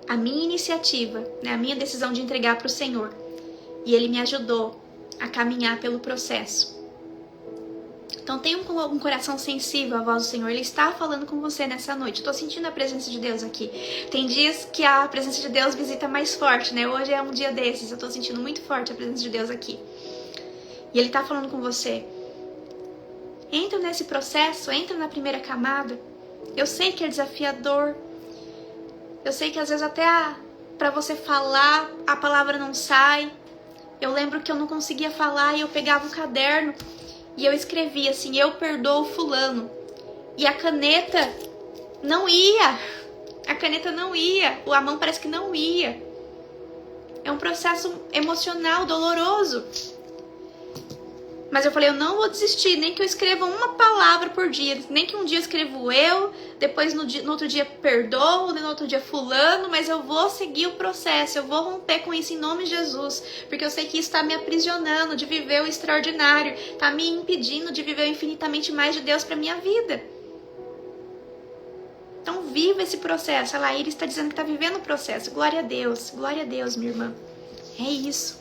a minha iniciativa, né? A minha decisão de entregar para o Senhor. E Ele me ajudou a caminhar pelo processo. Então tenha um coração sensível à voz do Senhor. Ele está falando com você nessa noite. Estou sentindo a presença de Deus aqui. Tem dias que a presença de Deus visita mais forte, né? Hoje é um dia desses. Eu estou sentindo muito forte a presença de Deus aqui. E Ele está falando com você. Entra nesse processo, entra na primeira camada. Eu sei que é desafiador. Eu sei que às vezes até para você falar, a palavra não sai. Eu lembro que eu não conseguia falar e eu pegava um caderno e eu escrevia assim, eu perdoo fulano. E a caneta não ia. A caneta não ia. A mão parece que não ia. É um processo emocional, doloroso. Mas eu falei, eu não vou desistir, nem que eu escreva uma palavra por dia. Nem que um dia eu escrevo eu, depois no outro dia perdoo, no outro dia fulano, mas eu vou seguir o processo, eu vou romper com isso em nome de Jesus. Porque eu sei que isso está me aprisionando de viver o extraordinário, está me impedindo de viver o infinitamente mais de Deus para minha vida. Então viva esse processo. A Laíra está dizendo que está vivendo o processo. Glória a Deus, minha irmã. É isso.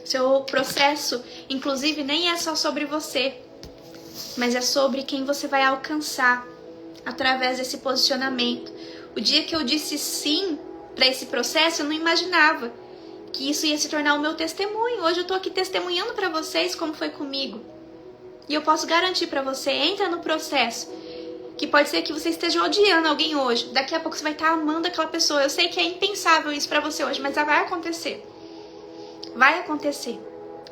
Seu processo, inclusive, nem é só sobre você, mas é sobre quem você vai alcançar através desse posicionamento. O dia que eu disse sim para esse processo, eu não imaginava que isso ia se tornar o meu testemunho. Hoje eu tô aqui testemunhando para vocês como foi comigo. E eu posso garantir para você, entra no processo. Que pode ser que você esteja odiando alguém hoje. Daqui a pouco você vai estar amando aquela pessoa. Eu sei que é impensável isso para você hoje, mas vai acontecer. Vai acontecer.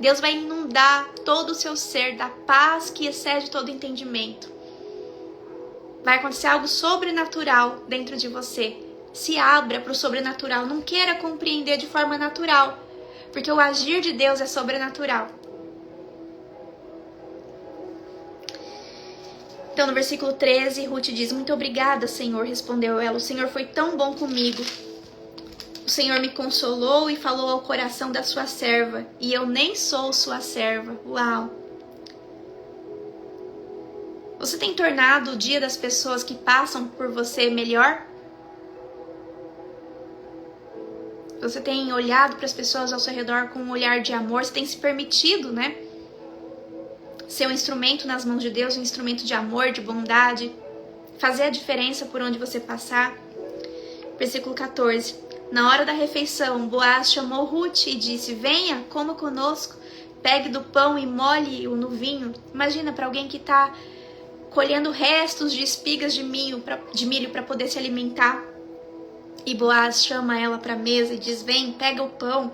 Deus vai inundar todo o seu ser da paz que excede todo entendimento. Vai acontecer algo sobrenatural dentro de você. Se abra para o sobrenatural. Não queira compreender de forma natural. Porque o agir de Deus é sobrenatural. Então, no versículo 13, Ruth diz: muito obrigada, Senhor, respondeu ela. O Senhor foi tão bom comigo. O Senhor me consolou e falou ao coração da sua serva. E eu nem sou sua serva. Uau! Você tem tornado o dia das pessoas que passam por você melhor? Você tem olhado para as pessoas ao seu redor com um olhar de amor? Você tem se permitido, né? Ser um instrumento nas mãos de Deus, um instrumento de amor, de bondade. Fazer a diferença por onde você passar. Versículo 14. Na hora da refeição, Boaz chamou Ruth e disse: venha, coma conosco. Pegue do pão e molhe-o no vinho. Imagina, para alguém que está colhendo restos de espigas de milho para poder se alimentar. E Boaz chama ela para a mesa e diz: vem, pega o pão,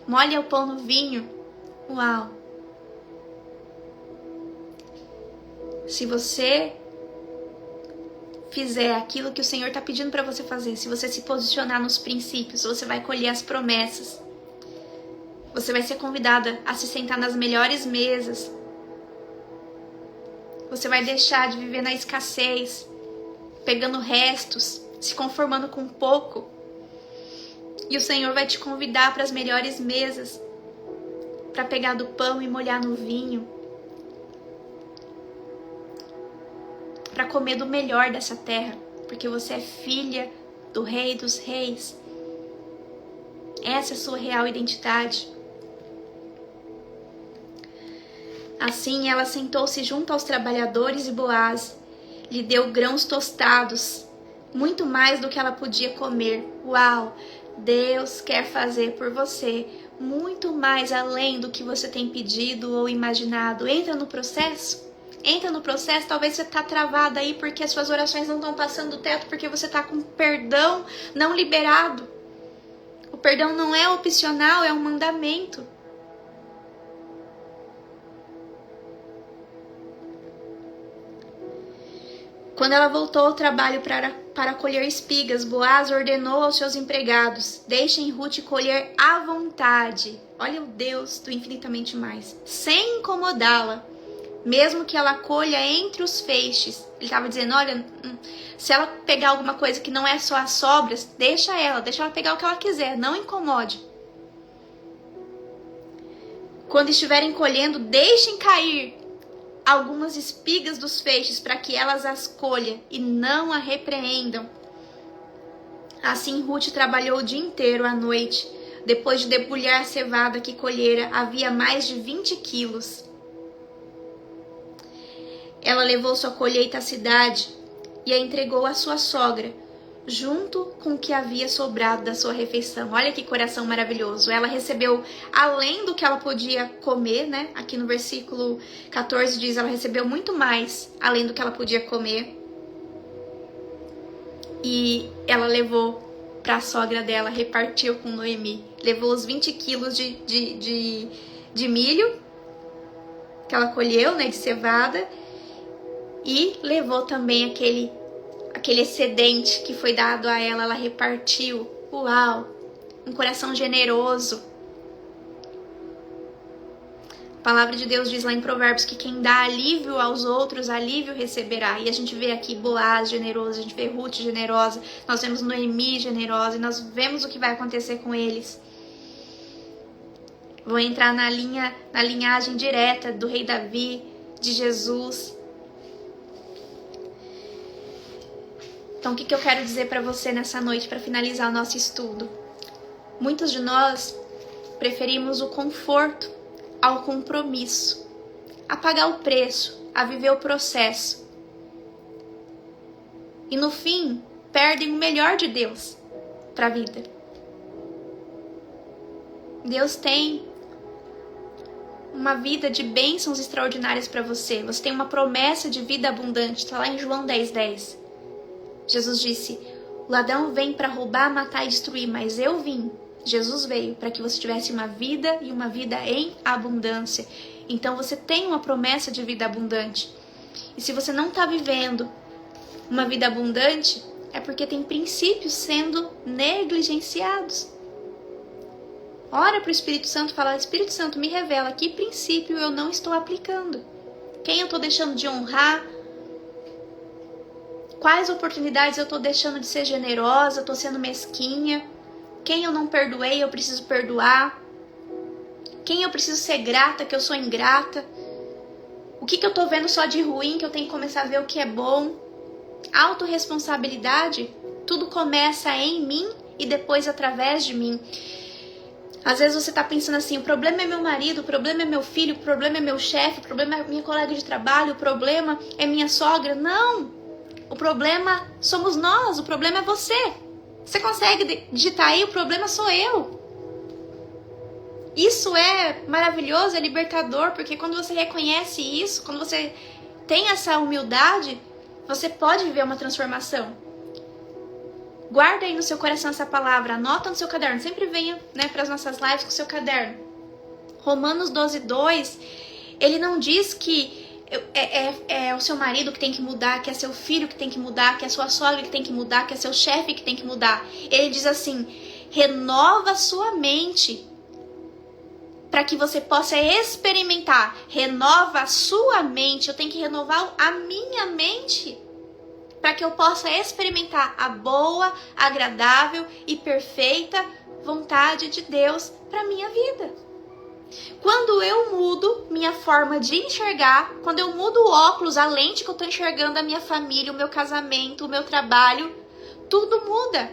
molha o pão no vinho. Uau! Se você fizer aquilo que o Senhor está pedindo para você fazer, se você se posicionar nos princípios, você vai colher as promessas. Você vai ser convidada a se sentar nas melhores mesas. Você vai deixar de viver na escassez, pegando restos, se conformando com pouco. E o Senhor vai te convidar para as melhores mesas, para pegar do pão e molhar no vinho, para comer do melhor dessa terra, porque você é filha do Rei dos Reis. Essa é a sua real identidade. Assim ela sentou-se junto aos trabalhadores e Boaz lhe deu grãos tostados, muito mais do que ela podia comer. Uau! Deus quer fazer por você muito mais além do que você tem pedido ou imaginado. Entra no processo. Entra no processo. Talvez você está travada aí porque as suas orações não estão passando do teto, porque você está com perdão não liberado. O perdão não é opcional, é um mandamento. Quando ela voltou ao trabalho para colher espigas, Boaz ordenou aos seus empregados: deixem Ruth colher à vontade. Olha o Deus do infinitamente mais. Sem incomodá-la, mesmo que ela colha entre os feixes. Ele estava dizendo: olha, se ela pegar alguma coisa que não é só as sobras, deixa ela pegar o que ela quiser, não incomode. Quando estiverem colhendo, deixem cair algumas espigas dos feixes para que elas as colham e não a repreendam. Assim Ruth trabalhou o dia inteiro à noite. Depois de debulhar a cevada que colhera, havia mais de 20 quilos. Ela levou sua colheita à cidade e a entregou à sua sogra, junto com o que havia sobrado da sua refeição. Olha que coração maravilhoso. Ela recebeu além do que ela podia comer, né? Aqui no versículo 14 diz, ela recebeu muito mais além do que ela podia comer. E ela levou para a sogra dela, repartiu com Noemi. Levou os 20 quilos de milho que ela colheu, né? De cevada. E levou também aquele excedente que foi dado a ela, ela repartiu. Uau! Um coração generoso. A palavra de Deus diz lá em Provérbios que quem dá alívio aos outros, alívio receberá. E a gente vê aqui Boaz generoso, a gente vê Ruth generosa, nós vemos Noemi generosa e nós vemos o que vai acontecer com eles. Vão entrar na linhagem direta do rei Davi, de Jesus. Então, o que eu quero dizer para você nessa noite, para finalizar o nosso estudo? Muitos de nós preferimos o conforto ao compromisso, a pagar o preço, a viver o processo. E no fim, perdem o melhor de Deus para a vida. Deus tem uma vida de bênçãos extraordinárias para você. Você tem uma promessa de vida abundante. Está lá em João 10:10. Jesus disse: o ladrão vem para roubar, matar e destruir, mas eu vim. Jesus veio para que você tivesse uma vida e uma vida em abundância. Então você tem uma promessa de vida abundante. E se você não está vivendo uma vida abundante, é porque tem princípios sendo negligenciados. Ora para o Espírito Santo, fala: Espírito Santo, me revela que princípio eu não estou aplicando. Quem eu estou deixando de honrar? Quais oportunidades eu estou deixando de ser generosa? Estou sendo mesquinha? Quem eu não perdoei, eu preciso perdoar? Quem eu preciso ser grata, que eu sou ingrata? O que eu estou vendo só de ruim, que eu tenho que começar a ver o que é bom? Autorresponsabilidade, tudo começa em mim e depois através de mim. Às vezes você está pensando assim: o problema é meu marido, o problema é meu filho, o problema é meu chefe, o problema é minha colega de trabalho, o problema é minha sogra. Não! O problema somos nós, o problema é você. Você consegue digitar aí: o problema sou eu. Isso é maravilhoso, é libertador, porque quando você reconhece isso, quando você tem essa humildade, você pode viver uma transformação. Guarda aí no seu coração essa palavra, anota no seu caderno. Sempre venha, para as nossas lives com o seu caderno. Romanos 12:2, ele não diz que é o seu marido que tem que mudar, que é seu filho que tem que mudar, que é sua sogra que tem que mudar, que é seu chefe que tem que mudar. Ele diz assim: renova a sua mente para que você possa experimentar. Renova a sua mente. Eu tenho que renovar a minha mente para que eu possa experimentar a boa, agradável e perfeita vontade de Deus para minha vida. Quando eu mudo minha forma de enxergar, quando eu mudo o óculos, a lente que eu estou enxergando a minha família, o meu casamento, o meu trabalho, tudo muda.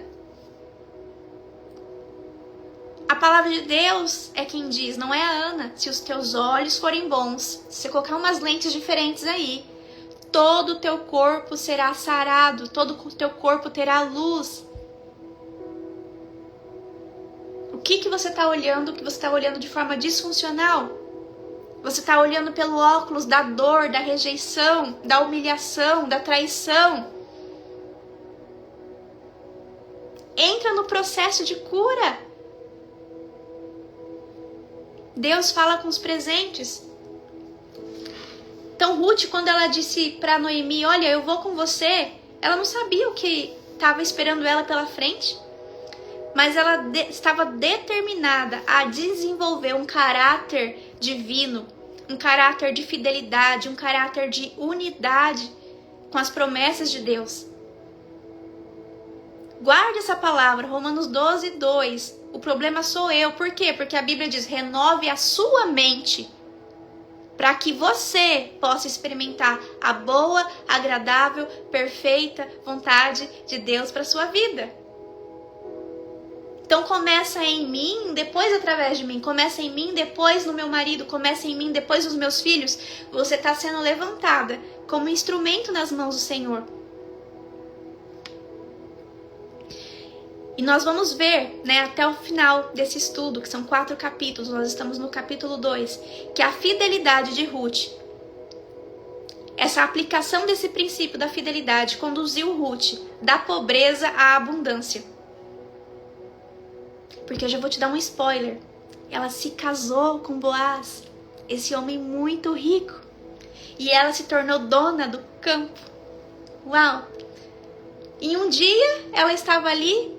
A palavra de Deus é quem diz, não é a Ana: se os teus olhos forem bons, se você colocar umas lentes diferentes aí, todo o teu corpo será sarado, todo o teu corpo terá luz. O que você está olhando, que você está olhando de forma disfuncional? Você está olhando pelo óculos da dor, da rejeição, da humilhação, da traição. Entra no processo de cura. Deus fala com os presentes. Então Ruth, quando ela disse para Noemi: olha, eu vou com você, ela não sabia o que estava esperando ela pela frente. Mas ela estava determinada a desenvolver um caráter divino, um caráter de fidelidade, um caráter de unidade com as promessas de Deus. Guarde essa palavra, Romanos 12:2. O problema sou eu. Por quê? Porque a Bíblia diz: renove a sua mente, para que você possa experimentar a boa, agradável, perfeita vontade de Deus para sua vida. Então começa em mim, depois através de mim. Começa em mim, depois no meu marido. Começa em mim, depois nos meus filhos. Você está sendo levantada como instrumento nas mãos do Senhor. E nós vamos ver, até o final desse estudo, que são 4 capítulos, nós estamos no capítulo 2, que a fidelidade de Ruth, essa aplicação desse princípio da fidelidade, conduziu Ruth da pobreza à abundância. Porque eu já vou te dar um spoiler. Ela se casou com Boaz, esse homem muito rico. E ela se tornou dona do campo. Uau! E um dia ela estava ali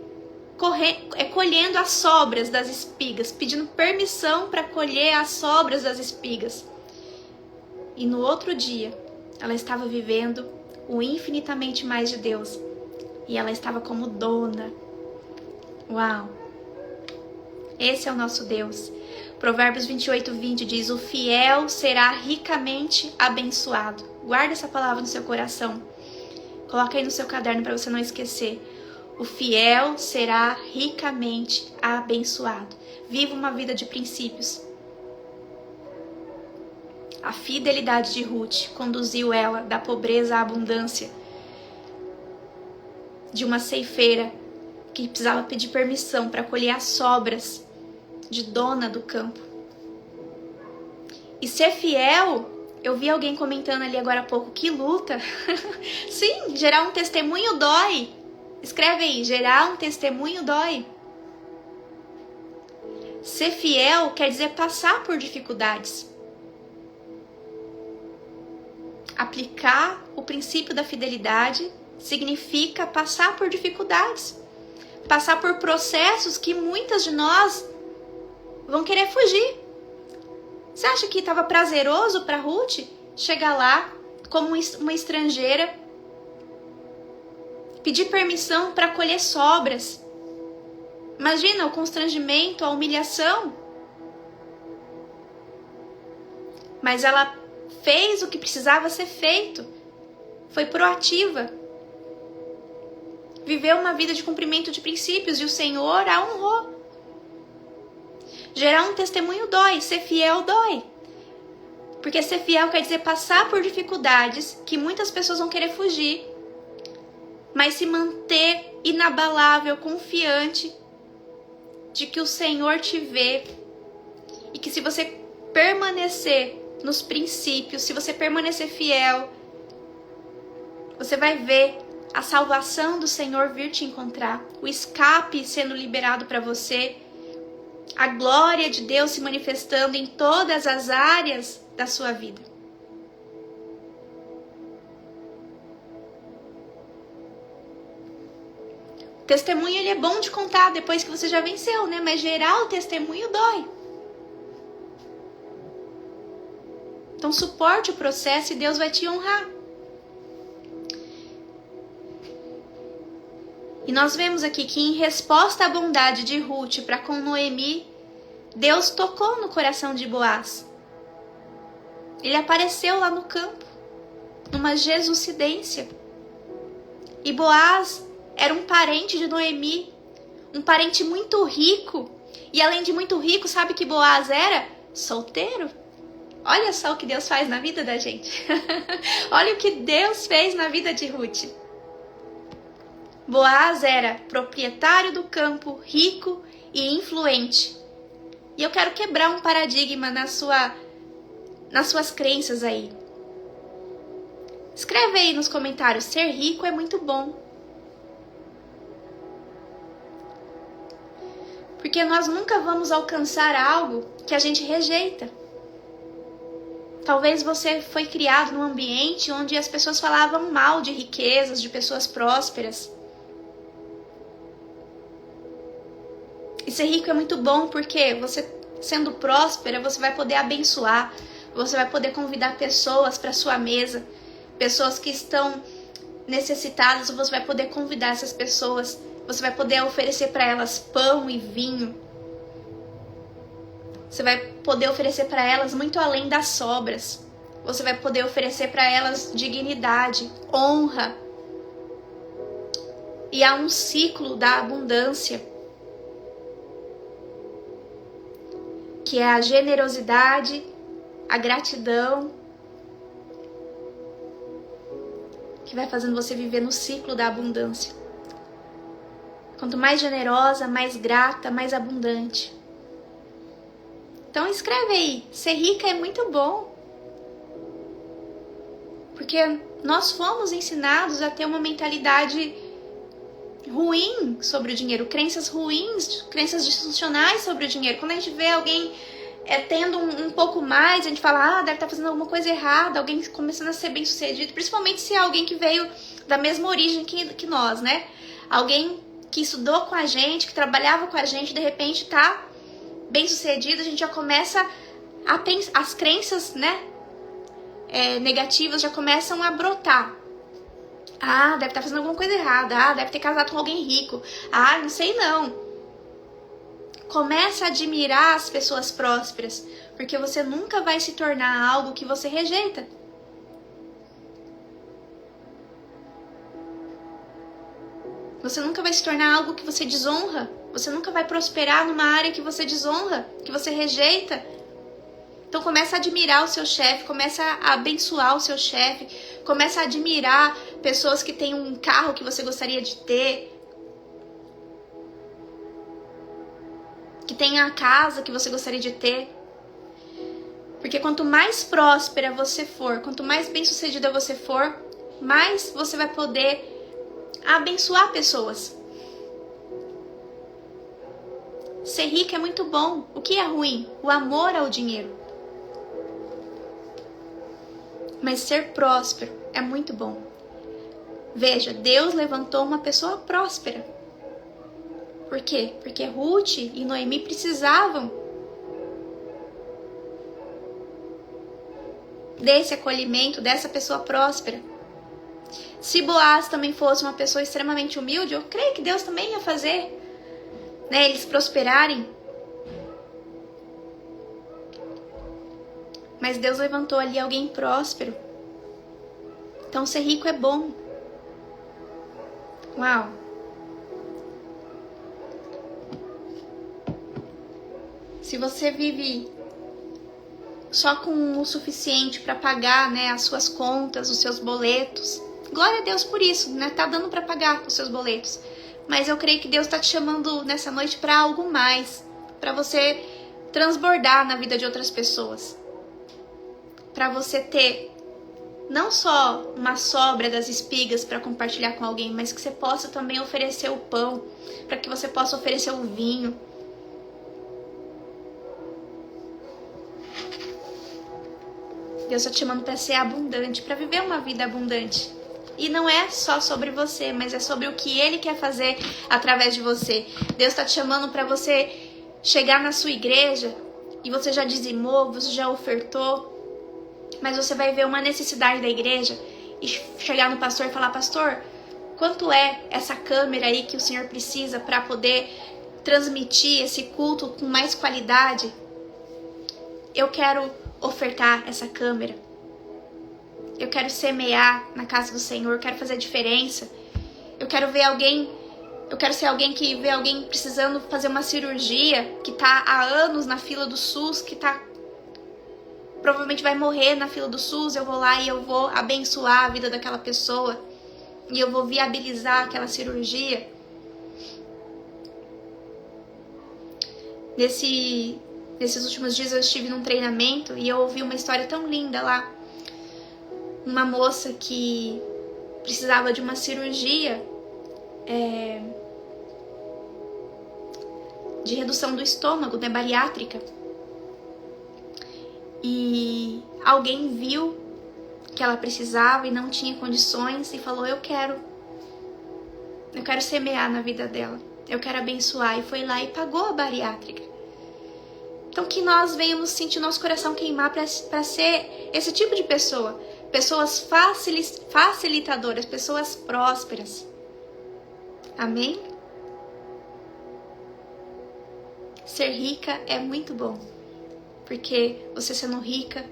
colhendo as sobras das espigas, pedindo permissão para colher as sobras das espigas. E no outro dia, ela estava vivendo o infinitamente mais de Deus. E ela estava como dona. Uau! Esse é o nosso Deus. Provérbios 28:20 diz: o fiel será ricamente abençoado. Guarda essa palavra no seu coração. Coloca aí no seu caderno para você não esquecer. O fiel será ricamente abençoado. Viva uma vida de princípios. A fidelidade de Ruth conduziu ela da pobreza à abundância. De uma ceifeira que precisava pedir permissão para colher as sobras de dona do campo. E ser fiel, eu vi alguém comentando ali agora há pouco, que luta. Sim, gerar um testemunho dói. Escreve aí, gerar um testemunho dói. Ser fiel quer dizer passar por dificuldades. Aplicar o princípio da fidelidade significa passar por dificuldades. Passar por processos que muitas de nós vão querer fugir. Você acha que estava prazeroso para Ruth chegar lá como uma estrangeira, pedir permissão para colher sobras? Imagina o constrangimento, a humilhação. Mas ela fez o que precisava ser feito. Foi proativa. Viveu uma vida de cumprimento de princípios e o Senhor a honrou. Gerar um testemunho dói, ser fiel dói. Porque ser fiel quer dizer passar por dificuldades que muitas pessoas vão querer fugir, mas se manter inabalável, confiante de que o Senhor te vê e que se você permanecer nos princípios, se você permanecer fiel, você vai ver a salvação do Senhor vir te encontrar, o escape sendo liberado para você, a glória de Deus se manifestando em todas as áreas da sua vida. O testemunho ele é bom de contar depois que você já venceu, né? Mas gerar o testemunho dói. Então suporte o processo e Deus vai te honrar. E nós vemos aqui que em resposta à bondade de Ruth para com Noemi, Deus tocou no coração de Boaz. Ele apareceu lá no campo, numa jesucidência. E Boaz era um parente de Noemi, um parente muito rico. E além de muito rico, sabe que Boaz era? Solteiro. Olha só o que Deus faz na vida da gente. Olha o que Deus fez na vida de Ruth. Boaz era proprietário do campo, rico e influente. E eu quero quebrar um paradigma nas suas crenças aí. Escreve aí nos comentários, ser rico é muito bom. Porque nós nunca vamos alcançar algo que a gente rejeita. Talvez você foi criado num ambiente onde as pessoas falavam mal de riquezas, de pessoas prósperas. E ser rico é muito bom porque você, sendo próspera, você vai poder abençoar, você vai poder convidar pessoas para sua mesa, pessoas que estão necessitadas, você vai poder convidar essas pessoas, você vai poder oferecer para elas pão e vinho. Você vai poder oferecer para elas muito além das sobras. Você vai poder oferecer para elas dignidade, honra. E há um ciclo da abundância, que é a generosidade, a gratidão, que vai fazendo você viver no ciclo da abundância. Quanto mais generosa, mais grata, mais abundante. Então escreve aí, ser rica é muito bom. Porque nós fomos ensinados a ter uma mentalidade ruim sobre o dinheiro, crenças ruins, crenças disfuncionais sobre o dinheiro. Quando a gente vê alguém tendo um pouco mais, a gente fala, deve estar fazendo alguma coisa errada, alguém começando a ser bem sucedido, principalmente se é alguém que veio da mesma origem que nós, né? Alguém que estudou com a gente, que trabalhava com a gente, de repente tá bem sucedido, a gente já começa a pensar, as crenças, né, negativas já começam a brotar. Deve estar fazendo alguma coisa errada. Deve ter casado com alguém rico. Não sei não. Começa a admirar as pessoas prósperas, porque você nunca vai se tornar algo que você rejeita. Você nunca vai se tornar algo que você desonra. Você nunca vai prosperar numa área que você desonra, que você rejeita. Então começa a admirar o seu chefe, começa a abençoar o seu chefe, começa a admirar pessoas que têm um carro que você gostaria de ter, que tem a casa que você gostaria de ter. Porque quanto mais próspera você for, quanto mais bem-sucedida você for, mais você vai poder abençoar pessoas. Ser rico é muito bom. O que é ruim? O amor ao dinheiro. Mas ser próspero é muito bom. Veja, Deus levantou uma pessoa próspera. Por quê? Porque Ruth e Noemi precisavam desse acolhimento, dessa pessoa próspera. Se Boaz também fosse uma pessoa extremamente humilde, eu creio que Deus também ia fazer, né, eles prosperarem. Mas Deus levantou ali alguém próspero. Então ser rico é bom. Uau! Se você vive só com o suficiente para pagar, né, as suas contas, os seus boletos, glória a Deus por isso, né? Tá dando para pagar os seus boletos. Mas eu creio que Deus tá te chamando nessa noite para algo mais, para você transbordar na vida de outras pessoas. Para você ter não só uma sobra das espigas para compartilhar com alguém, mas que você possa também oferecer o pão, para que você possa oferecer o vinho. Deus está te chamando para ser abundante, para viver uma vida abundante. E não é só sobre você, mas é sobre o que Ele quer fazer através de você. Deus está te chamando para você chegar na sua igreja e você já dizimou, você já ofertou, mas você vai ver uma necessidade da igreja e chegar no pastor e falar: pastor, quanto é essa câmera aí que o senhor precisa para poder transmitir esse culto com mais qualidade? Eu quero ofertar essa câmera. Eu quero semear na casa do Senhor, eu quero fazer a diferença. Eu quero ser alguém que vê alguém precisando fazer uma cirurgia, que tá há anos na fila do SUS, que provavelmente vai morrer na fila do SUS. Eu vou lá e eu vou abençoar a vida daquela pessoa e eu vou viabilizar aquela cirurgia. Nesses últimos dias eu estive num treinamento e eu ouvi uma história tão linda lá. Uma moça que precisava de uma cirurgia de redução do estômago, né, bariátrica. E alguém viu que ela precisava e não tinha condições e falou: eu quero semear na vida dela, eu quero abençoar, e foi lá e pagou a bariátrica. Então que nós venhamos sentir nosso coração queimar para ser esse tipo de pessoa. Pessoas facilitadoras, pessoas prósperas. Amém? Ser rica é muito bom. Porque você sendo rica,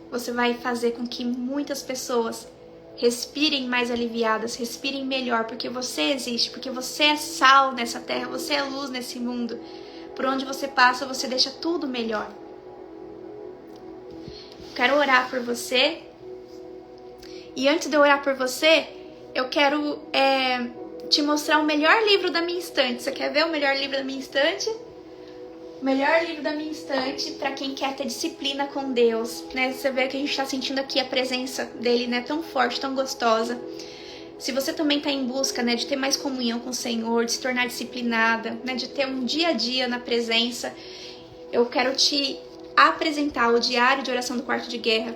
você vai fazer com que muitas pessoas respirem mais aliviadas, respirem melhor, porque você existe, porque você é sal nessa terra, você é luz nesse mundo. Por onde você passa, você deixa tudo melhor. Quero orar por você. E antes de eu orar por você, eu quero te mostrar o melhor livro da minha estante. Você quer ver o melhor livro da minha estante? O melhor livro da minha estante para quem quer ter disciplina com Deus, né? Você vê que a gente está sentindo aqui a presença dele, né? Tão forte, tão gostosa. Se você também está em busca, né, de ter mais comunhão com o Senhor, de se tornar disciplinada, né, de ter um dia a dia na presença, eu quero te apresentar o Diário de Oração do Quarto de Guerra,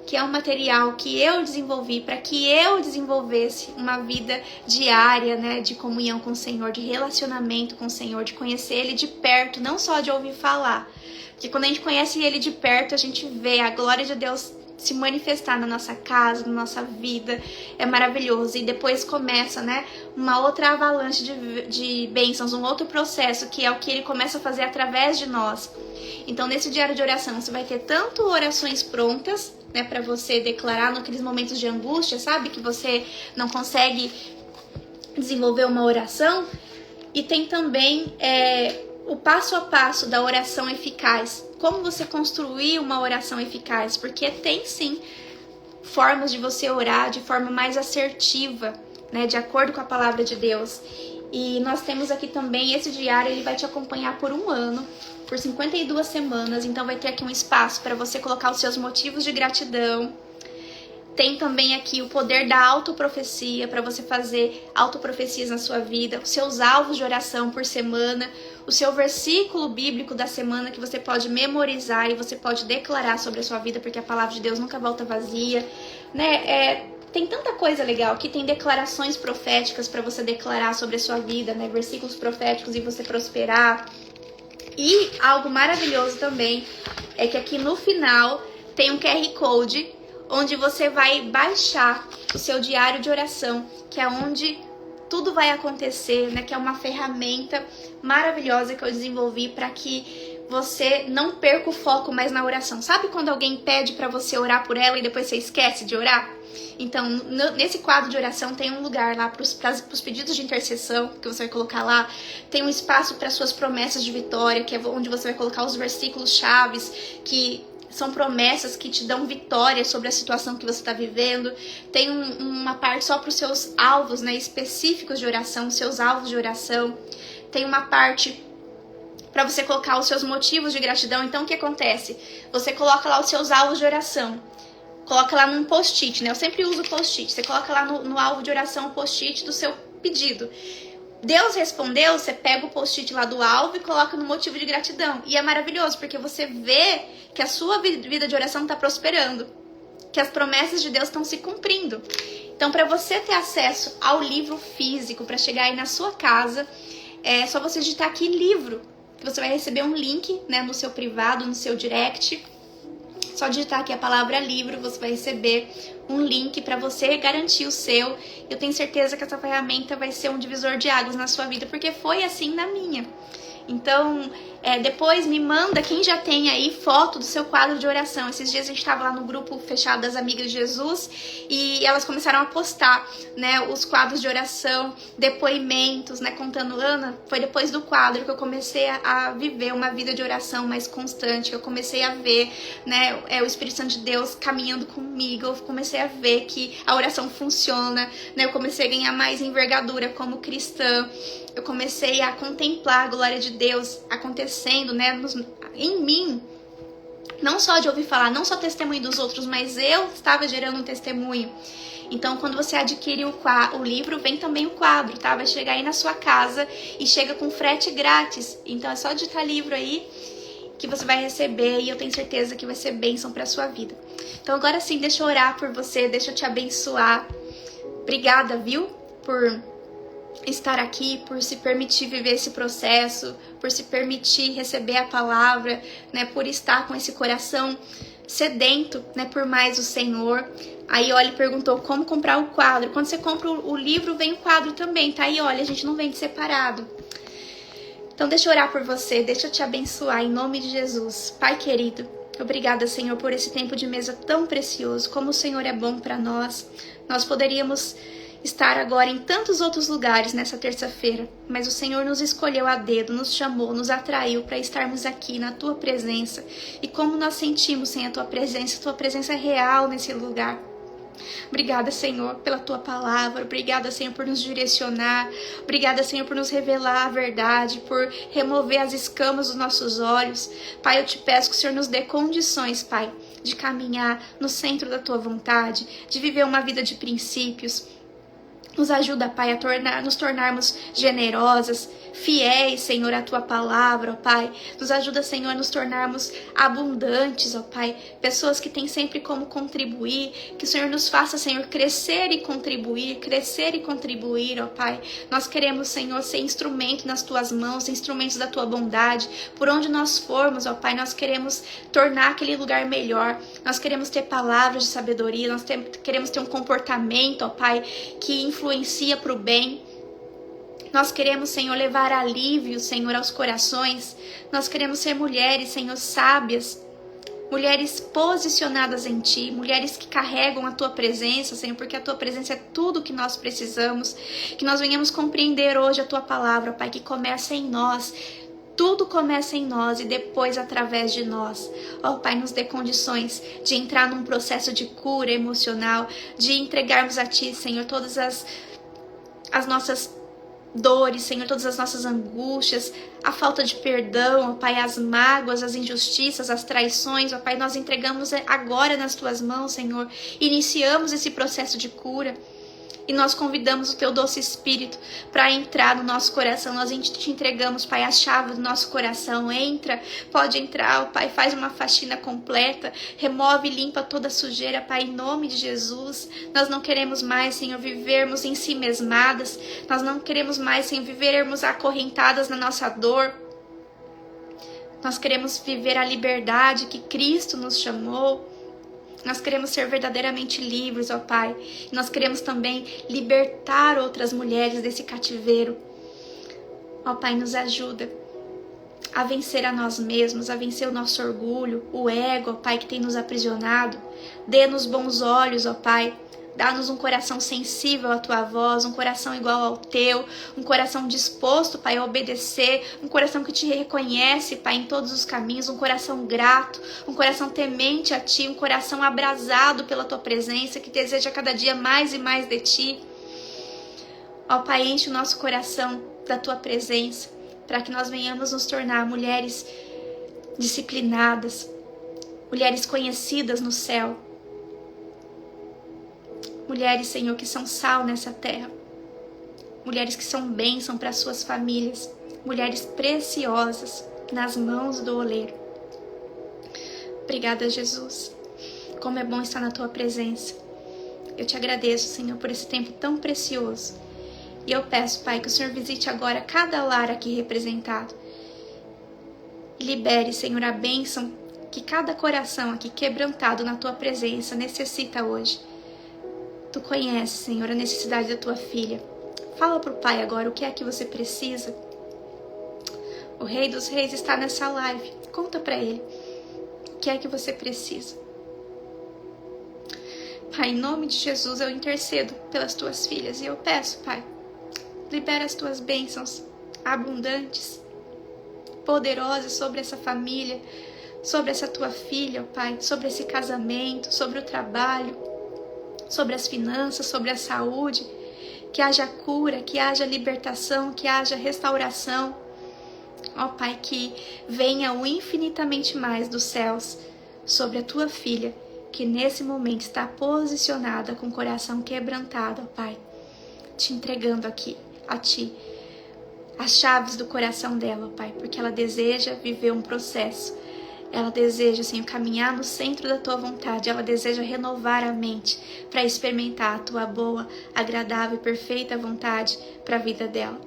que é um material que eu desenvolvi para que eu desenvolvesse uma vida diária, né, de comunhão com o Senhor, de relacionamento com o Senhor, de conhecer Ele de perto, não só de ouvir falar. Porque quando a gente conhece Ele de perto, a gente vê a glória de Deus se manifestar na nossa casa, na nossa vida. É maravilhoso. E depois começa, né, uma outra avalanche de bênçãos, um outro processo, que é o que Ele começa a fazer através de nós. Então, nesse diário de oração, você vai ter tanto orações prontas, né, para você declarar naqueles momentos de angústia, sabe? Que você não consegue desenvolver uma oração, e tem também o passo a passo da oração eficaz. Como você construir uma oração eficaz, porque tem sim formas de você orar de forma mais assertiva, né, de acordo com a palavra de Deus. E nós temos aqui também esse diário, ele vai te acompanhar por 1 ano, por 52 semanas, então vai ter aqui um espaço para você colocar os seus motivos de gratidão. Tem também aqui o poder da autoprofecia, para você fazer autoprofecias na sua vida, os seus alvos de oração por semana, o seu versículo bíblico da semana que você pode memorizar e você pode declarar sobre a sua vida, porque a palavra de Deus nunca volta vazia, né? Tem tanta coisa legal aqui, tem declarações proféticas para você declarar sobre a sua vida, né? Versículos proféticos e você prosperar. E algo maravilhoso também é que aqui no final tem um QR Code onde você vai baixar o seu diário de oração, que é onde tudo vai acontecer, né? Que é uma ferramenta maravilhosa que eu desenvolvi para que você não perca o foco mais na oração. Sabe quando alguém pede para você orar por ela e depois você esquece de orar? Então, nesse quadro de oração tem um lugar lá para os pedidos de intercessão, que você vai colocar lá. Tem um espaço para suas promessas de vitória, que é onde você vai colocar os versículos chaves, que são promessas que te dão vitória sobre a situação que você está vivendo. Tem uma parte só para os seus alvos, né, específicos de oração, seus alvos de oração. Tem uma parte para você colocar os seus motivos de gratidão. Então, o que acontece? Você coloca lá os seus alvos de oração. Coloca lá num post-it, né? Eu sempre uso post-it. Você coloca lá no alvo de oração o post-it do seu pedido. Deus respondeu, você pega o post-it lá do alvo e coloca no motivo de gratidão. E é maravilhoso, porque você vê que a sua vida de oração está prosperando, que as promessas de Deus estão se cumprindo. Então, para você ter acesso ao livro físico, para chegar aí na sua casa, é só você digitar aqui livro, que você vai receber um link, né, no seu privado, no seu direct. Só digitar aqui a palavra livro, você vai receber um link para você garantir o seu. Eu tenho certeza que essa ferramenta vai ser um divisor de águas na sua vida, porque foi assim na minha. Então, depois me manda quem já tem aí foto do seu quadro de oração. Esses dias a gente estava lá no grupo fechado das Amigas de Jesus e elas começaram a postar, né, os quadros de oração, depoimentos, né, contando. Ana, foi depois do quadro que eu comecei a viver uma vida de oração mais constante, que eu comecei a ver, né, o Espírito Santo de Deus caminhando comigo, eu comecei a ver que a oração funciona, né, eu comecei a ganhar mais envergadura como cristã. Eu comecei a contemplar a glória de Deus acontecendo, né, em mim. Não só de ouvir falar, não só testemunho dos outros, mas eu estava gerando um testemunho. Então, quando você adquire o livro, vem também o quadro, tá? Vai chegar aí na sua casa e chega com frete grátis. Então, é só digitar livro aí que você vai receber e eu tenho certeza que vai ser bênção para sua vida. Então, agora sim, deixa eu orar por você, deixa eu te abençoar. Obrigada, viu? Por estar aqui, por se permitir viver esse processo, por se permitir receber a palavra, né, por estar com esse coração sedento, né, por mais o Senhor. Aí, olha, perguntou como comprar o quadro. Quando você compra o livro, vem o quadro também, tá? E olha, a gente não vende separado. Então, deixa eu orar por você, deixa eu te abençoar em nome de Jesus. Pai querido, obrigada, Senhor, por esse tempo de mesa tão precioso. Como o Senhor é bom para nós. Nós poderíamos estar agora em tantos outros lugares nessa terça-feira, mas o Senhor nos escolheu a dedo, nos chamou, nos atraiu para estarmos aqui na Tua presença. E como nós sentimos sem a Tua presença é real nesse lugar. Obrigada, Senhor, pela Tua palavra. Obrigada, Senhor, por nos direcionar. Obrigada, Senhor, por nos revelar a verdade, por remover as escamas dos nossos olhos. Pai, eu te peço que o Senhor nos dê condições, Pai, de caminhar no centro da Tua vontade, de viver uma vida de princípios. Nos ajuda, Pai, a nos tornarmos generosas, fiéis, Senhor, à Tua palavra, ó Pai. Nos ajuda, Senhor, a nos tornarmos abundantes, ó Pai. Pessoas que têm sempre como contribuir. Que o Senhor nos faça, Senhor, crescer e contribuir, ó Pai. Nós queremos, Senhor, ser instrumento nas Tuas mãos, instrumentos da Tua bondade. Por onde nós formos, ó Pai, nós queremos tornar aquele lugar melhor. Nós queremos ter palavras de sabedoria, nós queremos ter um comportamento, ó Pai, que influencia para o bem. Nós queremos, Senhor, levar alívio, Senhor, aos corações. Nós queremos ser mulheres, Senhor, sábias. mulheres posicionadas em Ti, mulheres que carregam a Tua presença, Senhor, porque a Tua presença é tudo que nós precisamos, que nós venhamos compreender hoje a Tua palavra, Pai, que começa em nós. Tudo começa em nós e depois através de nós. Ó Pai, nos dê condições de entrar num processo de cura emocional, de entregarmos a Ti, Senhor, todas as nossas dores, Senhor, todas as nossas angústias, a falta de perdão, ó Pai, as mágoas, as injustiças, as traições, ó Pai, nós entregamos agora nas Tuas mãos, Senhor. Iniciamos esse processo de cura. E nós convidamos o Teu doce Espírito para entrar no nosso coração. Nós te entregamos, Pai, a chave do nosso coração. Entra, pode entrar, ó Pai, faz uma faxina completa. Remove e limpa toda a sujeira, Pai, em nome de Jesus. Nós não queremos mais, Senhor, vivermos em si mesmadas. Nós não queremos mais, Senhor, vivermos acorrentadas na nossa dor. Nós queremos viver a liberdade que Cristo nos chamou. Nós queremos ser verdadeiramente livres, ó Pai. Nós queremos também libertar outras mulheres desse cativeiro. Ó Pai, nos ajuda a vencer a nós mesmos, a vencer o nosso orgulho, o ego, ó Pai, que tem nos aprisionado. Dê-nos bons olhos, ó Pai. Dá-nos um coração sensível à Tua voz, um coração igual ao Teu, um coração disposto, Pai, a obedecer, um coração que Te reconhece, Pai, em todos os caminhos, um coração grato, um coração temente a Ti, um coração abrasado pela Tua presença, que deseja cada dia mais e mais de Ti. Ó Pai, enche o nosso coração da Tua presença, para que nós venhamos nos tornar mulheres disciplinadas, mulheres conhecidas no céu, mulheres, Senhor, que são sal nessa terra. Mulheres que são bênção para suas famílias. Mulheres preciosas nas mãos do oleiro. Obrigada, Jesus. Como é bom estar na Tua presença. Eu Te agradeço, Senhor, por esse tempo tão precioso. E eu peço, Pai, que o Senhor visite agora cada lar aqui representado. E libere, Senhor, a bênção que cada coração aqui quebrantado na Tua presença necessita hoje. Tu conheces, Senhor, a necessidade da Tua filha. Fala pro Pai agora o que é que você precisa. O Rei dos Reis está nessa live. Conta para Ele o que é que você precisa. Pai, em nome de Jesus, eu intercedo pelas Tuas filhas e eu peço, Pai, libera as Tuas bênçãos abundantes, poderosas sobre essa família, sobre essa Tua filha, Pai, sobre esse casamento, sobre o trabalho, sobre as finanças, sobre a saúde, que haja cura, que haja libertação, que haja restauração. Ó Pai, que venha o infinitamente mais dos céus sobre a Tua filha, que nesse momento está posicionada com o coração quebrantado, ó Pai, te entregando aqui a Ti as chaves do coração dela, ó Pai, porque ela deseja viver um processo. Ela deseja, Senhor, caminhar no centro da Tua vontade. Ela deseja renovar a mente para experimentar a Tua boa, agradável e perfeita vontade para a vida dela.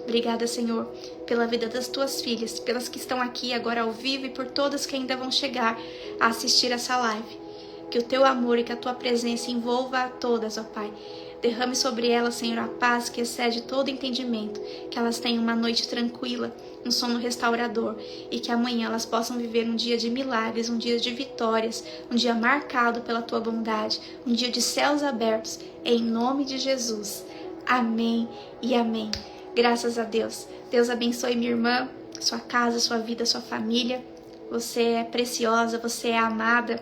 Obrigada, Senhor, pela vida das Tuas filhas, pelas que estão aqui agora ao vivo e por todas que ainda vão chegar a assistir essa live. Que o Teu amor e que a Tua presença envolva a todas, ó Pai. Derrame sobre elas, Senhor, a paz que excede todo entendimento. Que elas tenham uma noite tranquila, um sono restaurador. E que amanhã elas possam viver um dia de milagres, um dia de vitórias, um dia marcado pela Tua bondade, um dia de céus abertos, em nome de Jesus. Amém e amém. Graças a Deus. Deus abençoe minha irmã, sua casa, sua vida, sua família. Você é preciosa, você é amada.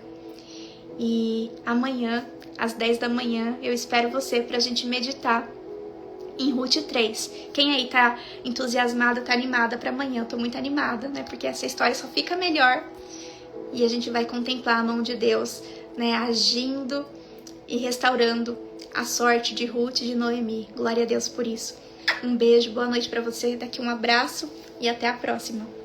E amanhã, às 10 da manhã, eu espero você para a gente meditar em Ruth 3. Quem aí tá entusiasmada, tá animada para amanhã? Eu tô muito animada, né? Porque essa história só fica melhor. E a gente vai contemplar a mão de Deus, né? Agindo e restaurando a sorte de Ruth e de Noemi. Glória a Deus por isso. Um beijo, boa noite para você. Daqui um abraço e até a próxima.